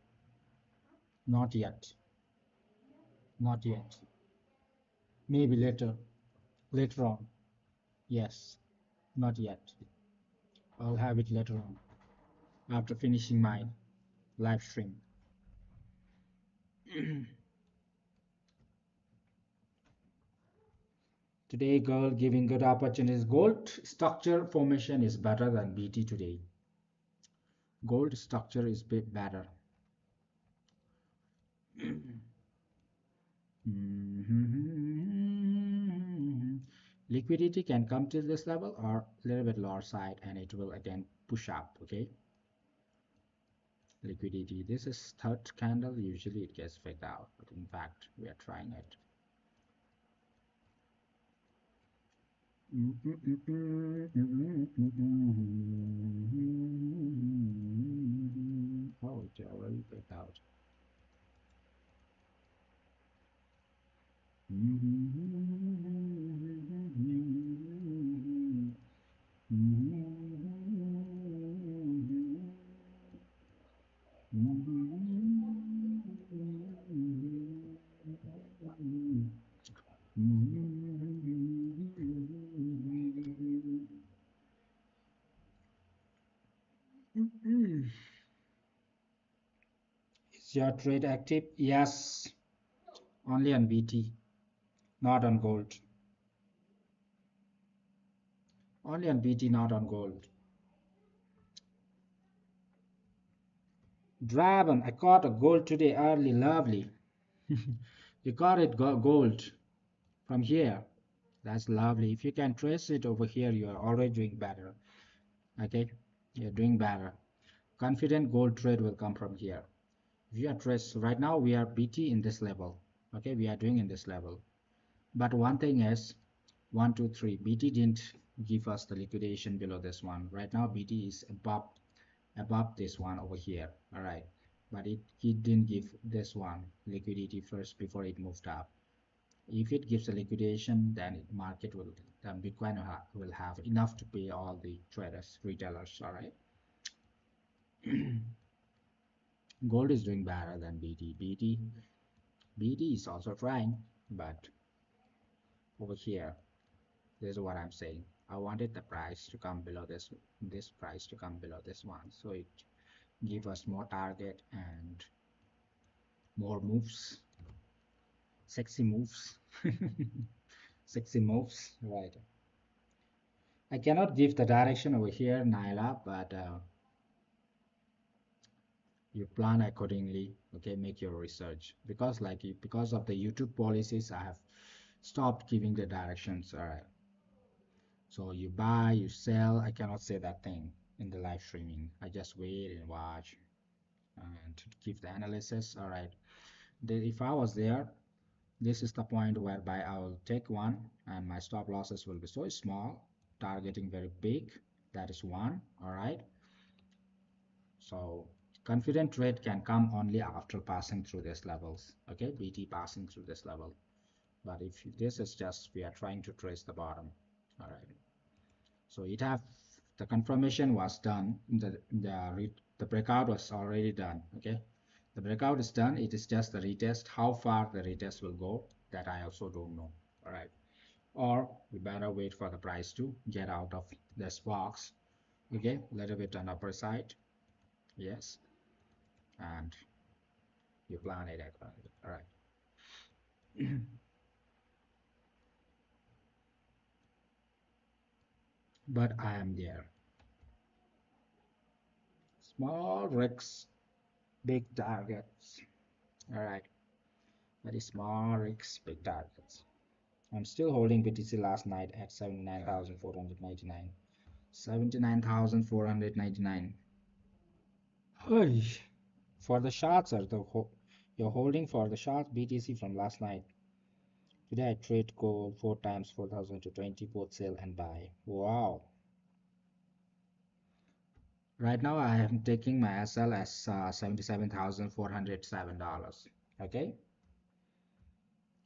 Not yet. Not yet. Maybe later. Later on. Yes. Not yet. I'll have it later on after finishing my live stream. Today, gold giving good opportunities. Gold structure formation is better than BT today. Gold structure is bit better. Liquidity can come to this level or a little bit lower side and it will again push up. Okay, liquidity, this is third candle, usually it gets faked out, but in fact we are trying it. Oh, it already faked out. Is your trade active? Yes, only on BT, not on gold. Only on BT, not on gold. Dragon, I caught a gold today early, lovely. You got it gold from here. That's lovely. If you can trace it over here, you are already doing better. Okay, you're doing better. Confident gold trade will come from here. If you are trace right now, we are BT in this level. Okay, we are doing in this level. But one thing is, 1, 2, 3. BT didn't give us the liquidation below this one. Right now, BT is above this one over here. All right, but it didn't give this one liquidity first before it moved up. If it gives a liquidation, then market will, then Bitcoin will have enough to pay all the traders, retailers. All right. Gold is doing better than BT. BT is also trying, but over here, this is what I'm saying. I wanted the price to come below this price to come below this one, so it give us more target and more moves, sexy moves, sexy moves. Right. I cannot give the direction over here, Naila, but you plan accordingly. Okay, make your research, because because of the YouTube policies, I have stopped giving the directions. All right, so you buy, you sell. I cannot say that thing in the live streaming. I just wait and watch and to give the analysis. All right, if I was there, this is the point whereby I will take one and my stop losses will be so small, targeting very big. That is one. All right, so confident trade can come only after passing through these levels. Okay, BT passing through this level. But if this is just we are trying to trace the bottom. All right, so it have the confirmation was done, the breakout was already done. Okay, the breakout is done, it is just the retest. How far the retest will go, that I also don't know. All right, or we better wait for the price to get out of this box. Okay, a little bit on upper side. Yes, and you plan it accordingly. All right. But I am there. Small risks, big targets. All right, very small risks, big targets. I'm still holding BTC last night at 79,499. 79,499. Hey, for the shots are you're holding for the shots BTC from last night. Today I trade gold 4 times 4,000 to 20, both sell and buy. Wow. Right now I am taking my SL as $77,407. Okay,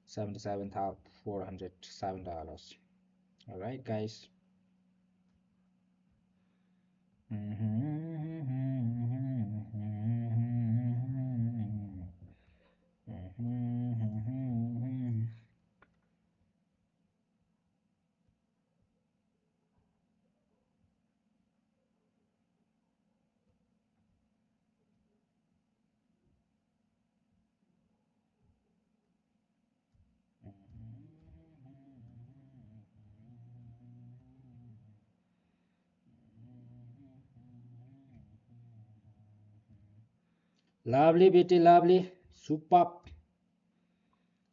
$77,407. All right, guys. Lovely, BT, lovely. Superb.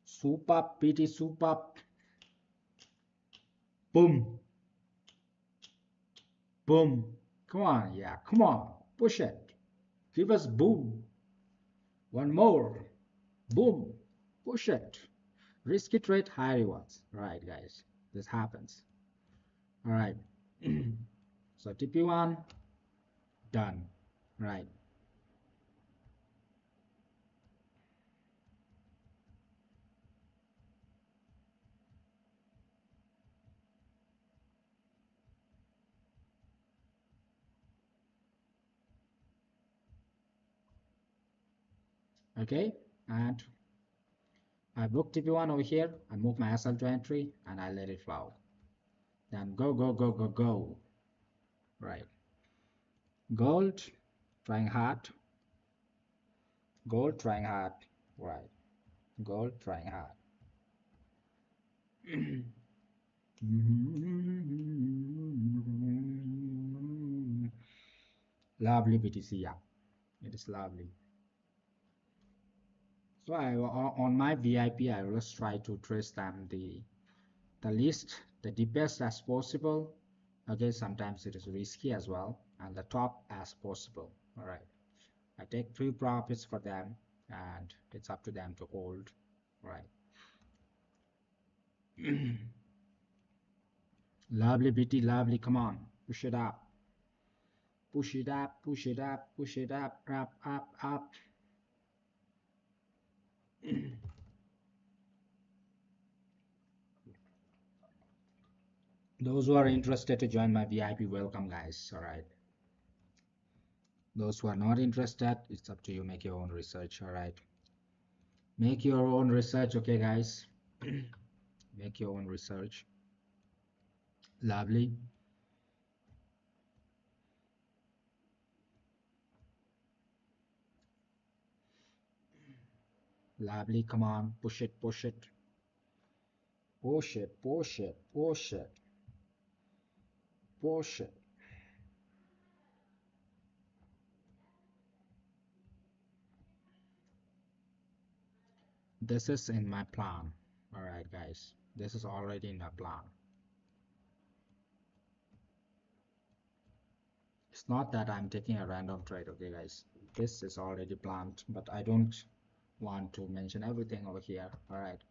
Superb, BT, superb. Boom. Boom. Come on, yeah, come on. Push it. Give us boom. One more. Boom. Push it. Risky trade, high rewards. Right, guys. This happens. All right. So TP1 done. Right. Okay. And I book TP1 over here. I move my SL to entry and I let it flow. Then go, go, go, go, go. Right. Gold, trying hard. Gold, trying hard. Right. Gold, trying hard. Lovely BTC, yeah. It is lovely. So on my VIP, I always try to trace them the least, the deepest as possible. Okay, sometimes it is risky as well, and the top as possible. All right, I take few profits for them, and it's up to them to hold. All right. Lovely BT, lovely. Come on, push it up, push it up, push it up, push it up, up, up, up. Those who are interested to join my VIP, welcome, guys. All right. Those who are not interested, it's up to you. Make your own research. All right. Make your own research, okay, guys. Make your own research. Lovely. Lovely. Come on. Push it, push it. Push it, push it, push it, push it. This is in my plan. All right, guys. This is already in my plan. It's not that I'm taking a random trade, okay, guys. This is already planned, but I don't want to mention everything over here. All right.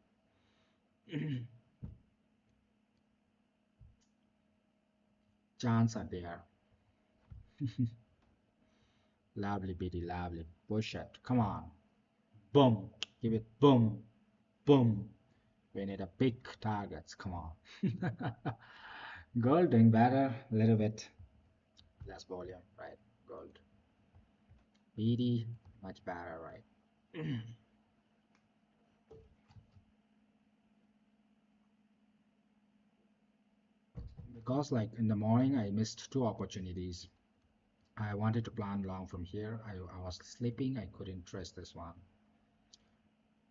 Chance are there. Lovely, BD, lovely. Push it. Come on. Boom. Give it boom. Boom. We need a big targets. Come on. Gold doing better. A little bit less volume, right? Gold. BD much better, right? Because like in the morning I missed two opportunities. I wanted to plan long from here. I was sleeping. I couldn't trace this one.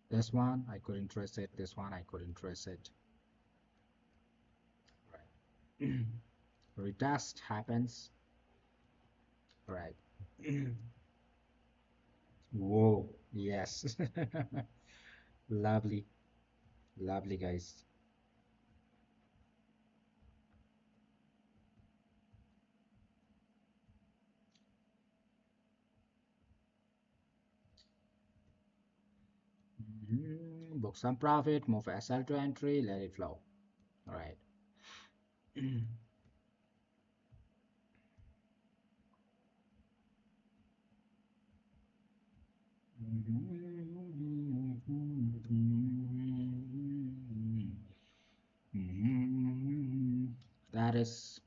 This one I couldn't trace it. This one I couldn't trace it. Right. Retest happens. Right. Whoa. Yes. Lovely. Lovely, guys. Book some profit, move SL to entry, let it flow. All right. That is,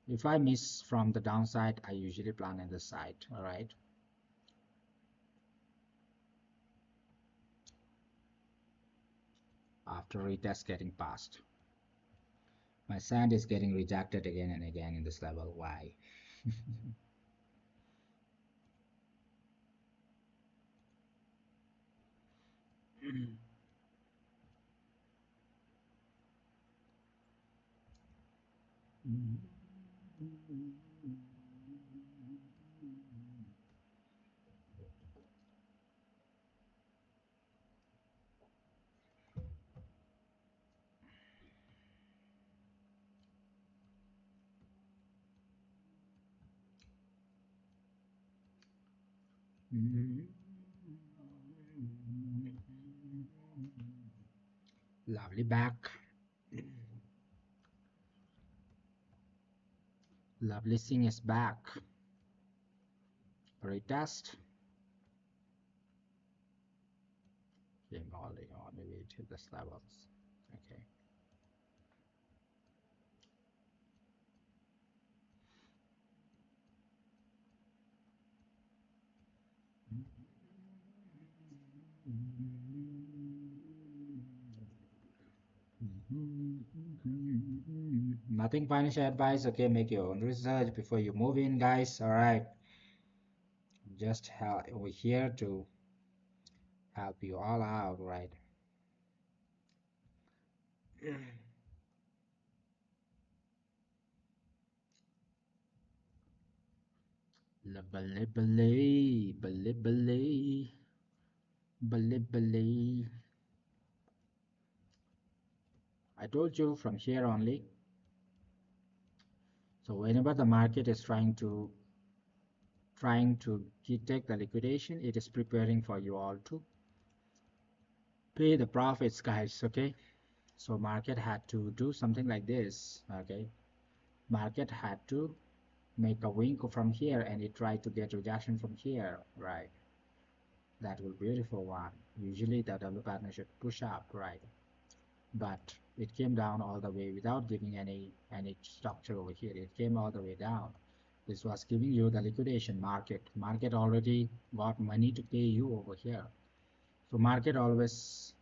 if I miss from the downside, I usually plan on the side. All right. After retest getting passed, my sand is getting rejected again and again in this level. Why? Lovely back. Lovely thing is back. Retest. Came all the way to this levels. Okay. Nothing financial advice. Okay, make your own research before you move in, guys. All right. Just help over here to help you all out, right? Balibali, balibali, balibali. I told you from here only. So whenever the market is trying to take the liquidation, it is preparing for you all to pay the profits, guys. Okay. So market had to do something like this. Okay. Market had to make a wink from here and it tried to get rejection from here, right? That will be beautiful one. Usually the double pattern should push up, right? But it came down all the way without giving any structure over here. It came all the way down. This was giving you the liquidation market. Market already got money to pay you over here. So market always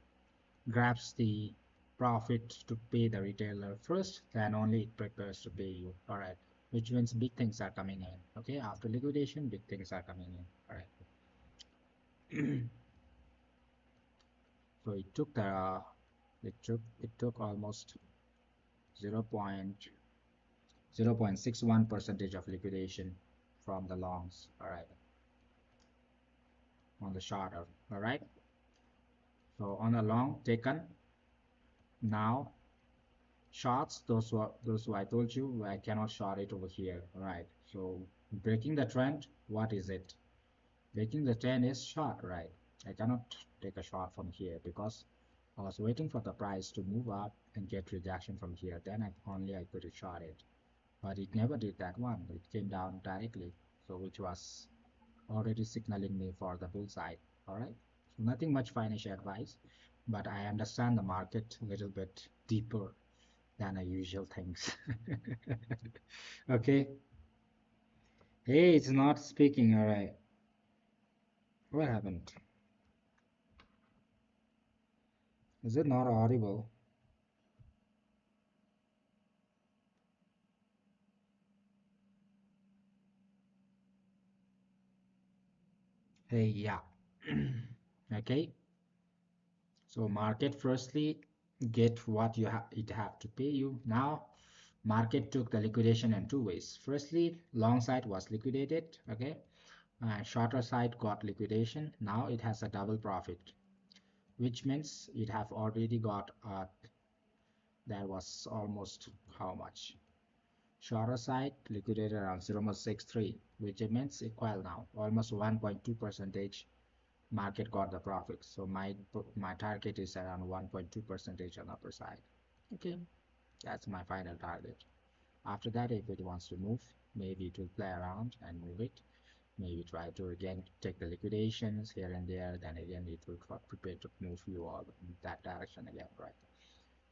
grabs the profit to pay the retailer first, then only it prepares to pay you. All right, which means big things are coming in. Okay, after liquidation, big things are coming in. All right. So it took almost 0.61 percentage of liquidation from the longs. All right, on the shorter. All right. So on a long taken now shorts, those who I told you I cannot short it over here. All right. So breaking the trend, what is it? Breaking the trend is short, right? I cannot take a short from here because I was waiting for the price to move up and get rejection from here. Then I could short it, but it never did that one. It came down directly, so which was already signaling me for the bull side. All right. So nothing much financial advice, but I understand the market a little bit deeper than a usual things. Okay. Hey, it's not speaking. All right. What happened? Is it not audible? Hey, yeah. Okay. So market firstly get what it have to pay you. Now market took the liquidation in two ways. Firstly, long side was liquidated. Okay. Shorter side got liquidation. Now it has a double profit, which means it have already got that was almost how much? Shorter side liquidated around 0.63, which means equal now, almost 1.2 percentage market got the profit. So my target is around 1.2 percentage on the upper side. Okay, that's my final target. After that, if it wants to move, maybe it will play around and move it. Maybe try to again take the liquidations here and there. Then again, it will prepare to move you all in that direction again, right?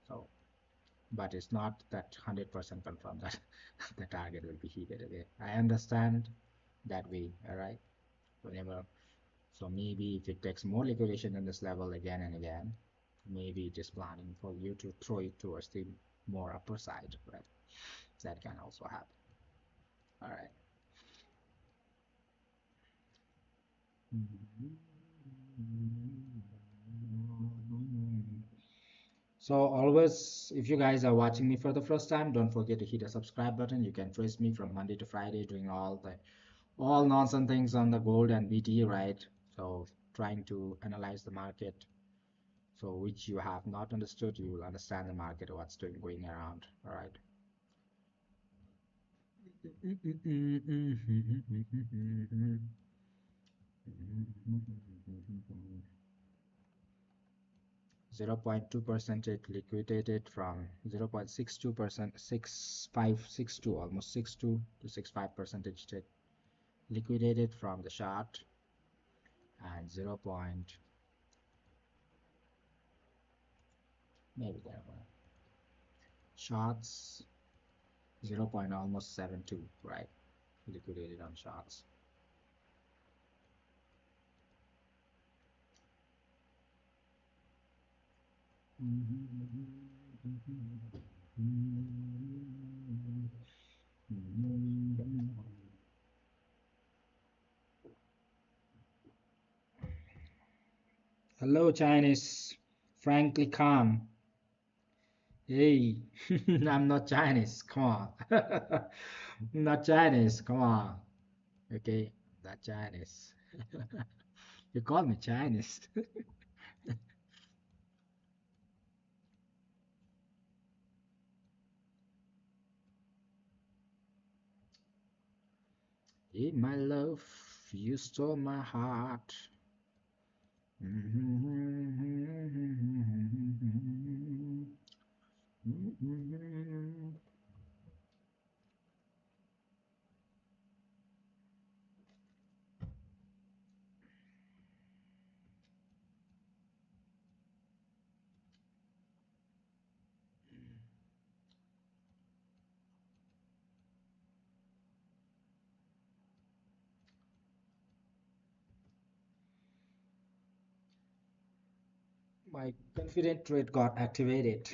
So, but it's not that 100% confirmed that the target will be hit again. I understand that way, all right? Whenever So maybe if it takes more liquidation in this level again and again, maybe it is planning for you to throw it towards the more upper side, right? That can also happen. All right. So always, if you guys are watching me for the first time, don't forget to hit the subscribe button. You can trace me from Monday to Friday doing all nonsense things on the gold and BT, right? So trying to analyze the market. So which you have not understood, you will understand the market, what's doing going around. All right. 0.2% it liquidated from 0.62%, 6562, almost 62 to 65 percentage it liquidated from the chart, and 0. Maybe that one. Shots 0. Almost 72, right? Liquidated on shots. Hello, Chinese. Frankly calm. Hey, I'm not Chinese. Come on. Not Chinese. Come on. Okay, not Chinese. You call me Chinese. In my love, you stole my heart. My confident trade got activated.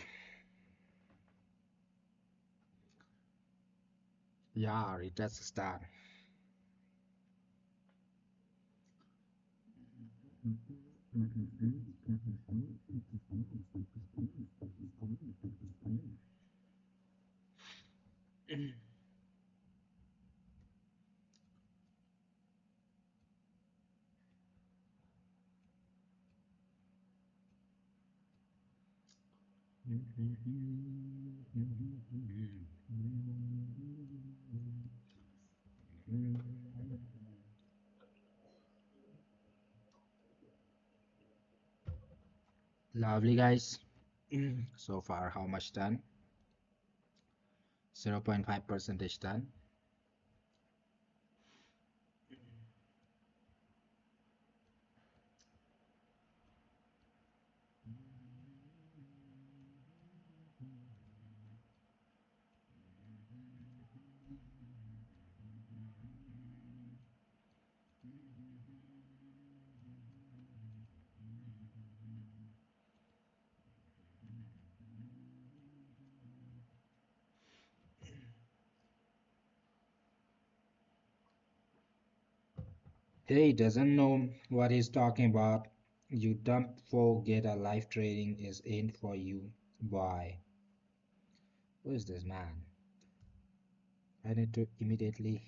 Yeah, it has started. Lovely, guys. So far, how much done? 0.5 percentage done. He doesn't know what he's talking about. You don't forget a life trading is in for you. Boy, who is this man? I need to immediately.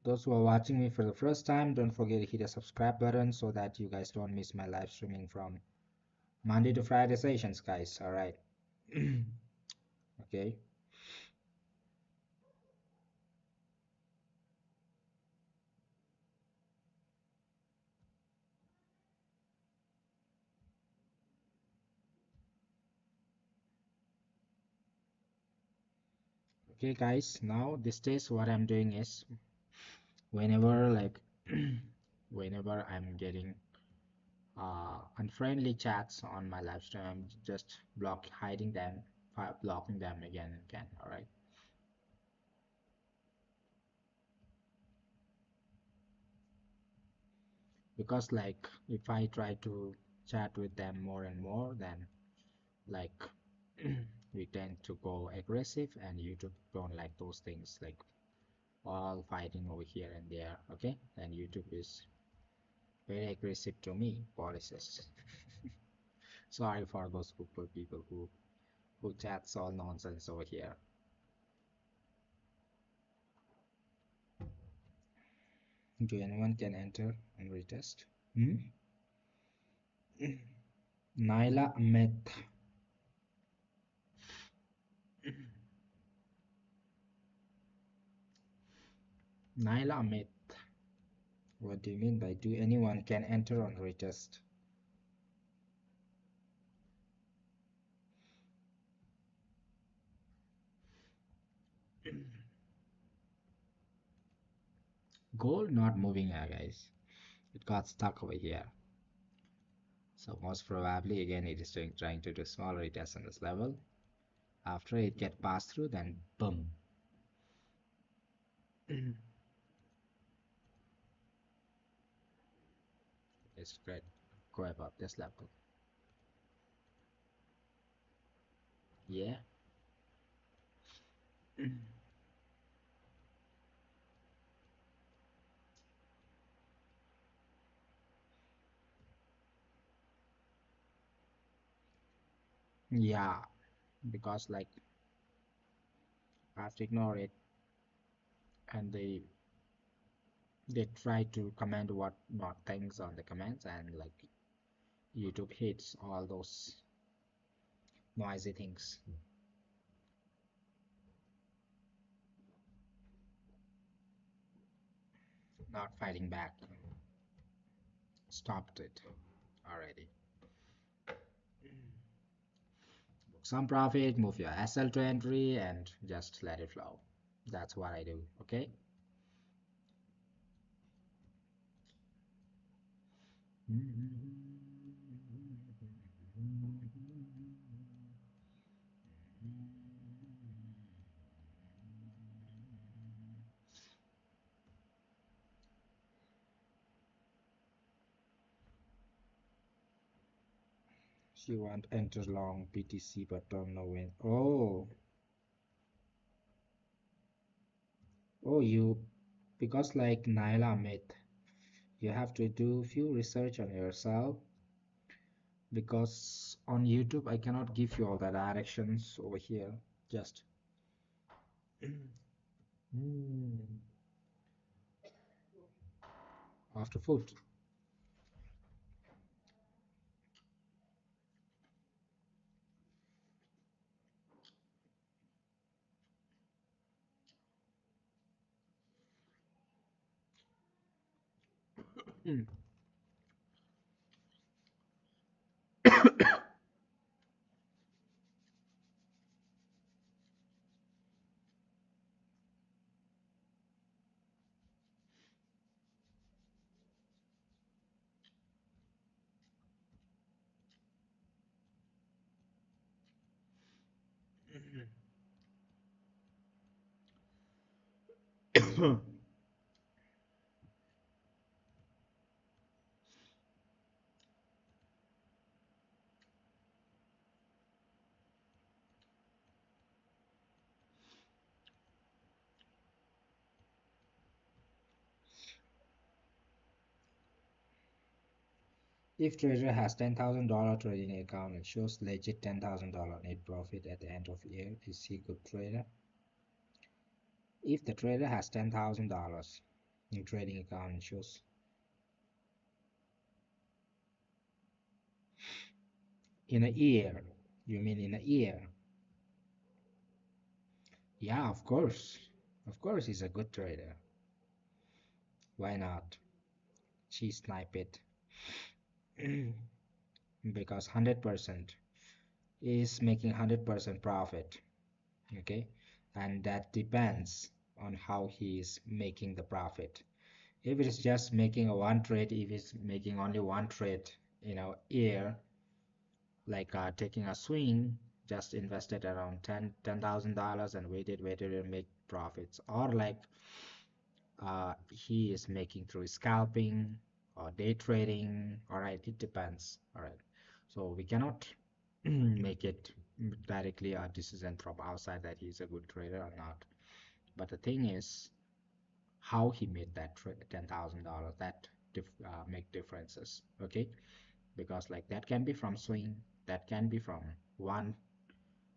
Those who are watching me for the first time, don't forget to hit the subscribe button so that you guys don't miss my live streaming from Monday to Friday sessions, guys. All right. Okay. Okay, guys. Now this days, what I'm doing is whenever like whenever I'm getting unfriendly chats on my live stream, I'm just hiding them, blocking them again and again. All right. Because like if I try to chat with them more and more, then like we tend to go aggressive, and YouTube don't like those things, like all fighting over here and there. Okay, and YouTube is very aggressive to me policies. Sorry for those people who who chats all nonsense over here. Do anyone can enter and retest? Hmm? Naila Ahmed. Naila Ahmed. What do you mean by do anyone can enter on retest? Gold not moving, guys. It got stuck over here. So most probably again it is trying to do small retest on this level. After it get passed through, then boom. It's great. Go above this level. Yeah. Yeah, because like I have to ignore it, and they try to comment what not things on the comments, and like YouTube hates all those noisy things. Not fighting back. Stopped it already. Book some profit, move your SL to entry, and just let it flow. That's what I do. Okay. She want enter long BTC but don't know when. Oh, you, because like Naila Myth, you have to do few research on yourself, because on YouTube I cannot give you all the directions over here. Just mm, after food. Mm. If trader has $10,000 trading account and shows legit $10,000 net profit at the end of year, is he good trader? If the trader has $10,000 in trading account and shows in a year, you mean in a year? Yeah, of course. Of course he's a good trader. Why not? She snipe it. Because 100% is making 100% profit. Okay, and that depends on how he is making the profit. If it is just making a one trade, if it's making only one trade in a year, like taking a swing, just invested around $10,000 and waited and make profits, or like he is making through scalping or day trading. All right, it depends. All right, so we cannot make it directly a decision from outside that he's a good trader or not. But the thing is how he made that $10,000, that make differences. Okay, because like that can be from swing, that can be from one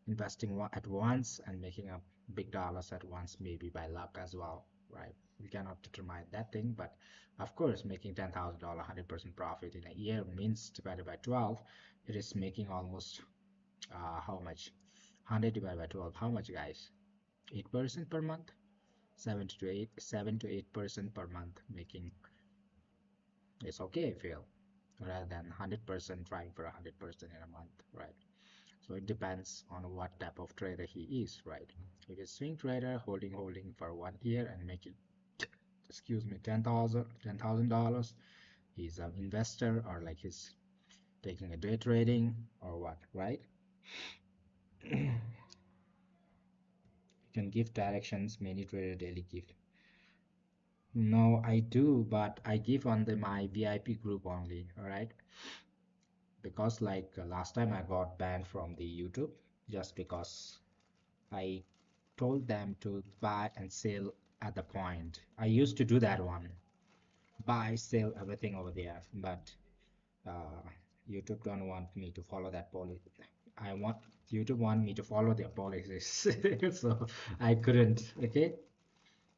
investing at once and making up big dollars at once, maybe by luck as well, right? We cannot determine that thing, but of course, making $10,000 100% profit in a year means divided by 12, it is making almost how much? 100 divided by 12, how much, guys? 8% per month? 7 to 8% per month, making it's okay, I feel, rather than 100% trying for 100% in a month, right? So it depends on what type of trader he is, right? If it's swing trader, holding for 1 year and making, excuse me, $10,000, he's an investor, or like he's taking a day trading or what, right? You can give directions, many trader daily give. No, I do, but I give on my VIP group only, all right? Because like last time I got banned from the YouTube just because I told them to buy and sell at the point. I used to do that one, buy, sell everything over there, but uh, YouTube don't want me to follow that policy. I want YouTube want me to follow their policies, so I couldn't. Okay,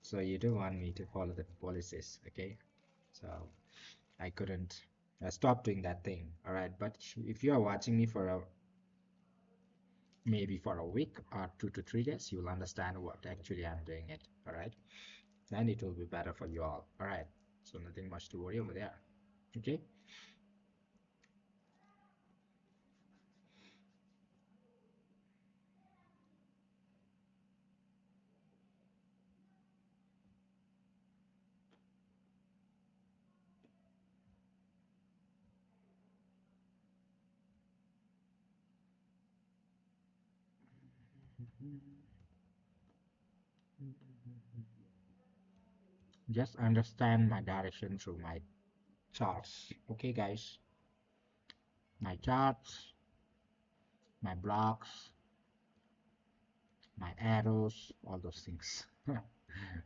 so YouTube want me to follow the policies. Okay, so I couldn't. I stopped doing that thing. All right, but if you are watching me for maybe for a week or 2 to 3 days, you'll understand what actually I'm doing it. All right, then it will be better for you all. All right, so nothing much to worry over there. Okay. Just understand my direction through my charts. Okay, guys, my charts, my blocks, my arrows, all those things.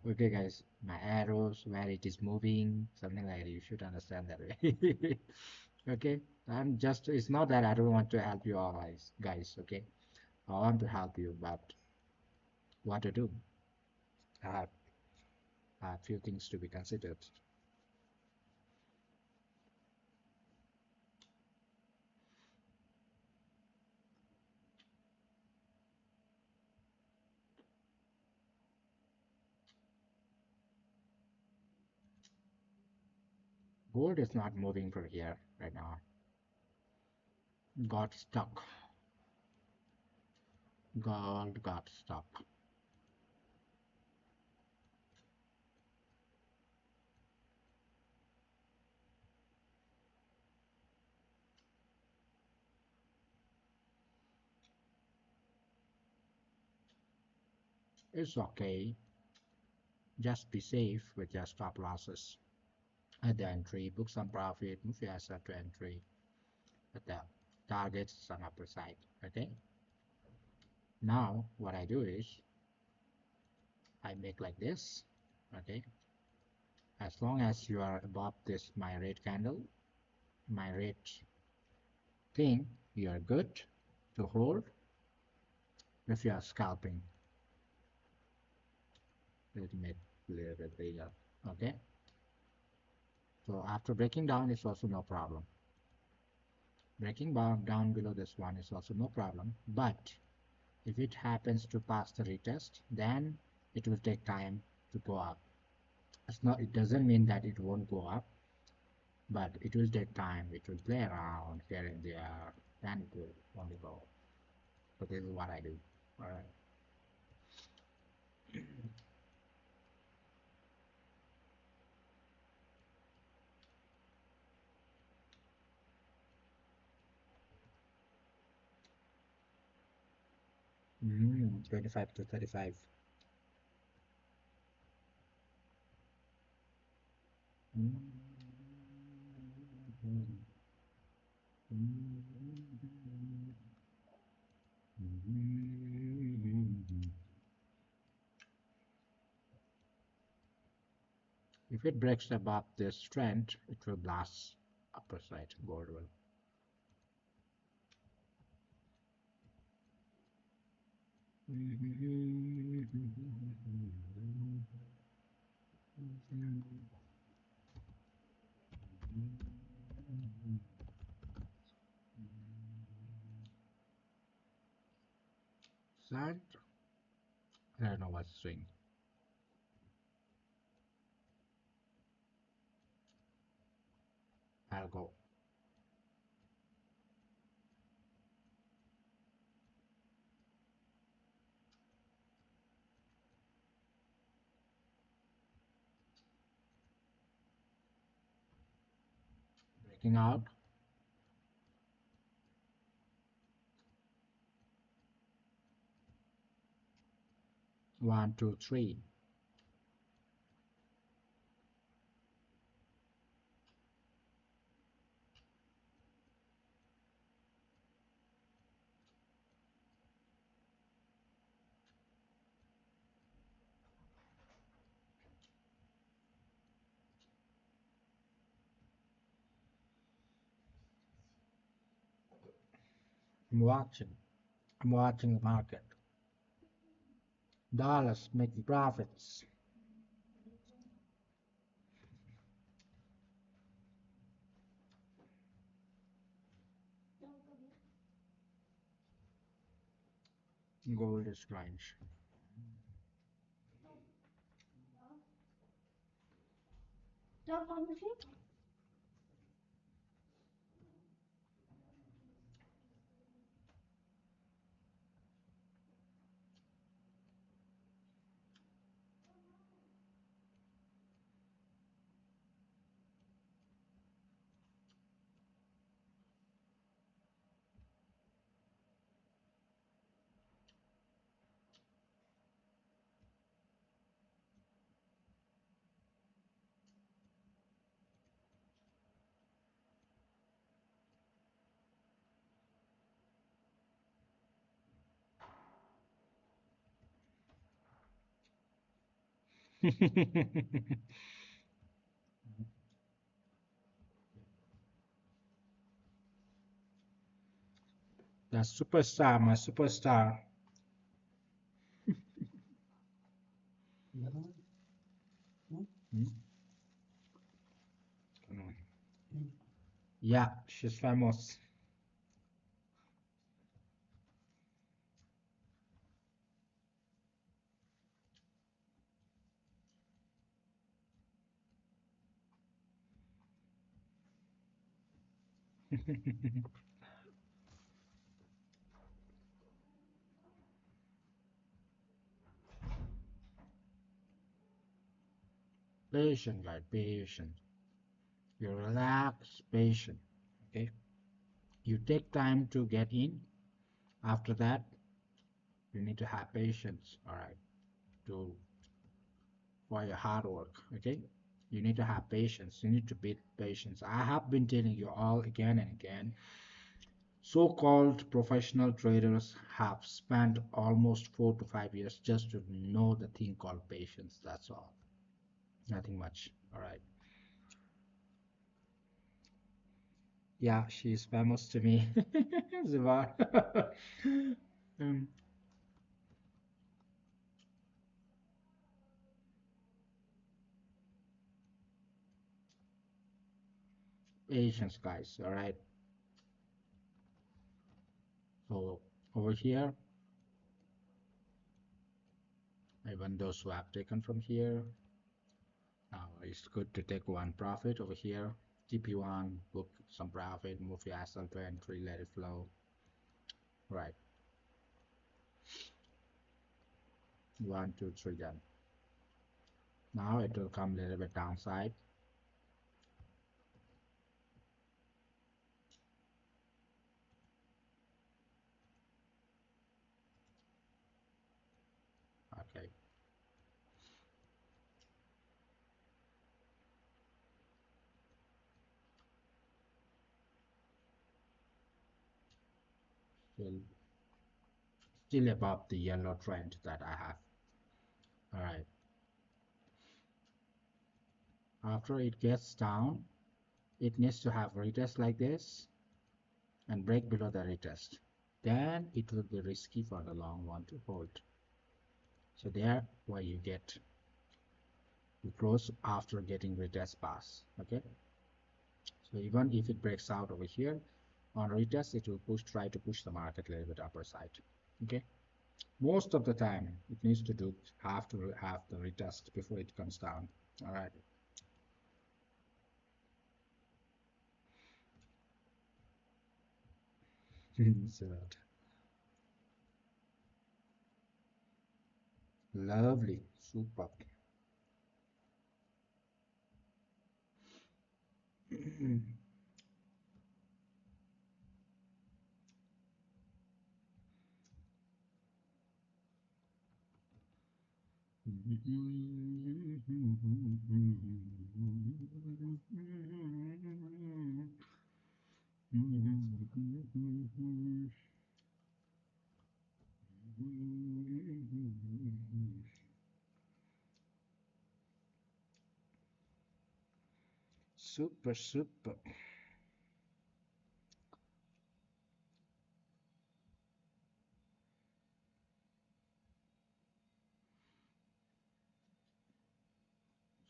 Okay, guys, my arrows, where it is moving, something like that. You should understand that way. Okay, I'm just, it's not that I don't want to help you all, guys. Okay, I want to help you, but what to do? I have a few things to be considered. Gold is not moving from here right now. Got stuck. Gold got stuck. It's okay. Just be safe with your stop losses at the entry. Book some profit. Move your asset to entry at the targets on upper side. Okay. Now what I do is I make like this. Okay. As long as you are above this my red candle, my red thing, you are good to hold. If you are scalping, let me make a little bit bigger. Okay. So after breaking down, it's also no problem. Breaking down below this one is also no problem, but if it happens to pass the retest, then it will take time to go up. It doesn't mean that it won't go up, but it will take time. It will play around here and there, then it will only go. So this is what I do. All right. Mm, 25 to 35. Mm. If it breaks above this trend, it will blast upper side, gold will. That I don't know what's doing. I'll go. Breaking out. 1, 2, 3. I'm watching. I'm watching the market. Dollars making profits. Gold is range. The superstar, my superstar. Hmm? Yeah, she's famous. Patient, guys, patient. You relax, patient. Okay. You take time to get in. After that, you need to have patience. All right. To for your hard work. Okay. You need to have patience. You need to be patient. I have been telling you all again and again. So-called professional traders have spent almost 4 to 5 years just to know the thing called patience. That's all. Nothing much. All right. Yeah, she's famous to me. Zivar. um, Patience, guys. All right. So over here, even those who have taken from here, now it's good to take one profit over here. TP1, book some profit, move your SL to entry, let it flow. Right. 1, 2, 3 done. Now it will come a little bit downside. Okay. Still, still above the yellow trend that I have. All right. After it gets down, it needs to have retest like this and break below the retest. then it will be risky for the long one to hold. So there why you get you close after getting retest pass. Okay, so even if it breaks out over here on retest, it will try to push the market a little bit upper side. Okay, most of the time it needs to have the retest before it comes down. All right. So lovely, super. Super, super.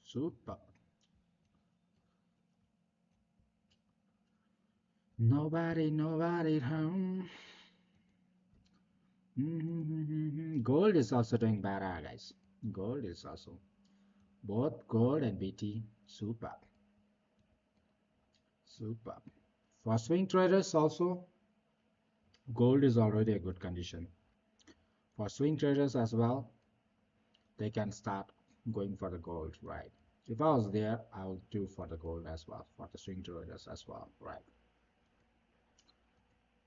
Super. Nobody home. Gold is also doing better, guys. Gold is also both gold and BT. Super. Super. For swing traders also, gold is already a good condition. For swing traders as well, they can start going for the gold, right? If I was there, I would do for the gold as well, for the swing traders as well, right?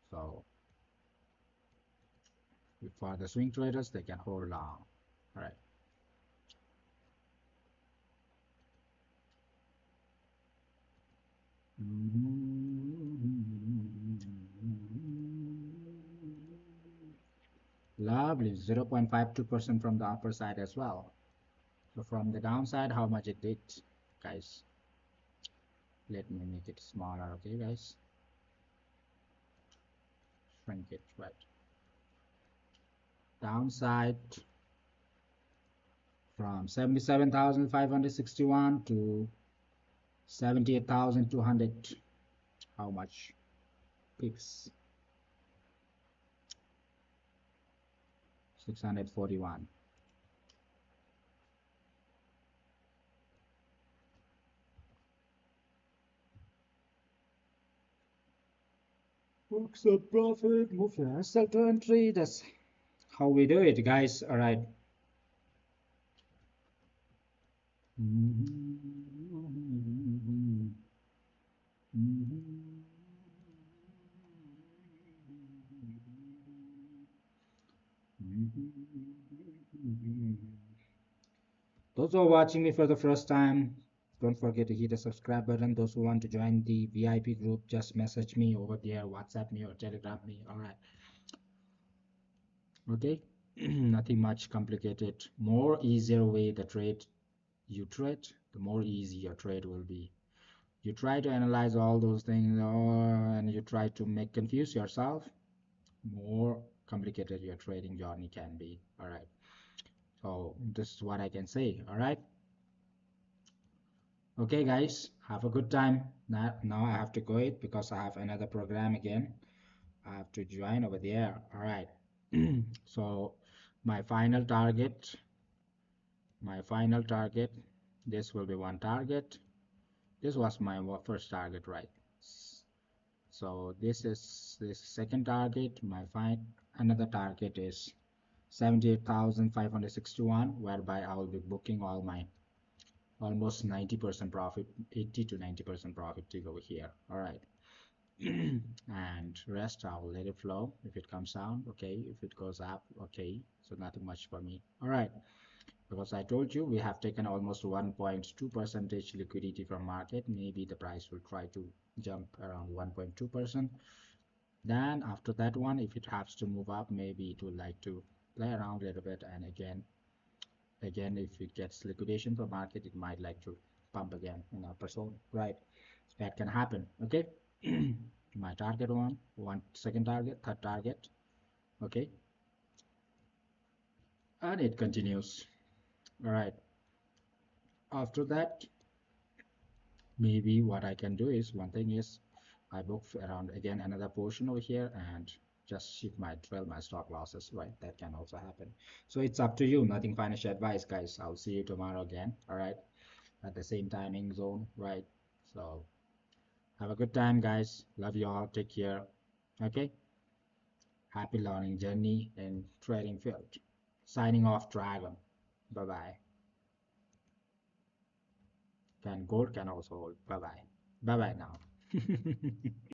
So for the swing traders, they can hold long, right? Lovely, 0.52% from the upper side as well. So from the downside, how much it did, guys? Let me make it smaller, okay, guys? Shrink it, right? Downside from 77,561 to 78,200. How much pips? 641. Books of profit, move your sell to entry. That's how we do it, guys. All right. Those who are watching me for the first time, don't forget to hit the subscribe button. Those who want to join the VIP group, just message me over there, WhatsApp me or Telegram me. All right. Okay. Nothing much complicated. More easier way the trade you trade, the more easy your trade will be. You try to analyze all those things and you try to make confuse yourself, more complicated your trading journey can be. All right. So this is what I can say. All right. Okay, guys, have a good time. Now I have to go it because I have another program again. I have to join over there. All right. So my final target, my final target, this will be one target. This was my first target, right? So this is this second target. My another target is 78,561, whereby I will be booking all my almost 90% profit, 80 to 90% profit till over here. All right. And rest I'll let it flow. If it comes down, okay. If it goes up, okay. So nothing much for me. All right. Because I told you we have taken almost 1.2 percentage liquidity from market. Maybe the price will try to jump around 1.2%. Then after that one, if it has to move up, maybe it will like to play around a little bit. And again, if it gets liquidation from market, it might like to pump again in upper zone, right? That can happen. Okay. My target one second target, third target. Okay, and it continues. All right, after that, maybe what I can do is, one thing is I book around again another portion over here and just shift my trail my stop losses, right? That can also happen. So it's up to you. Nothing financial advice, guys. I'll see you tomorrow again. All right, at the same timing zone, right? So have a good time, guys. Love you all. Take care. Okay. Happy learning journey in trading field. Signing off, Dragon. Bye bye. Can gold can also hold. Bye bye. Bye bye now.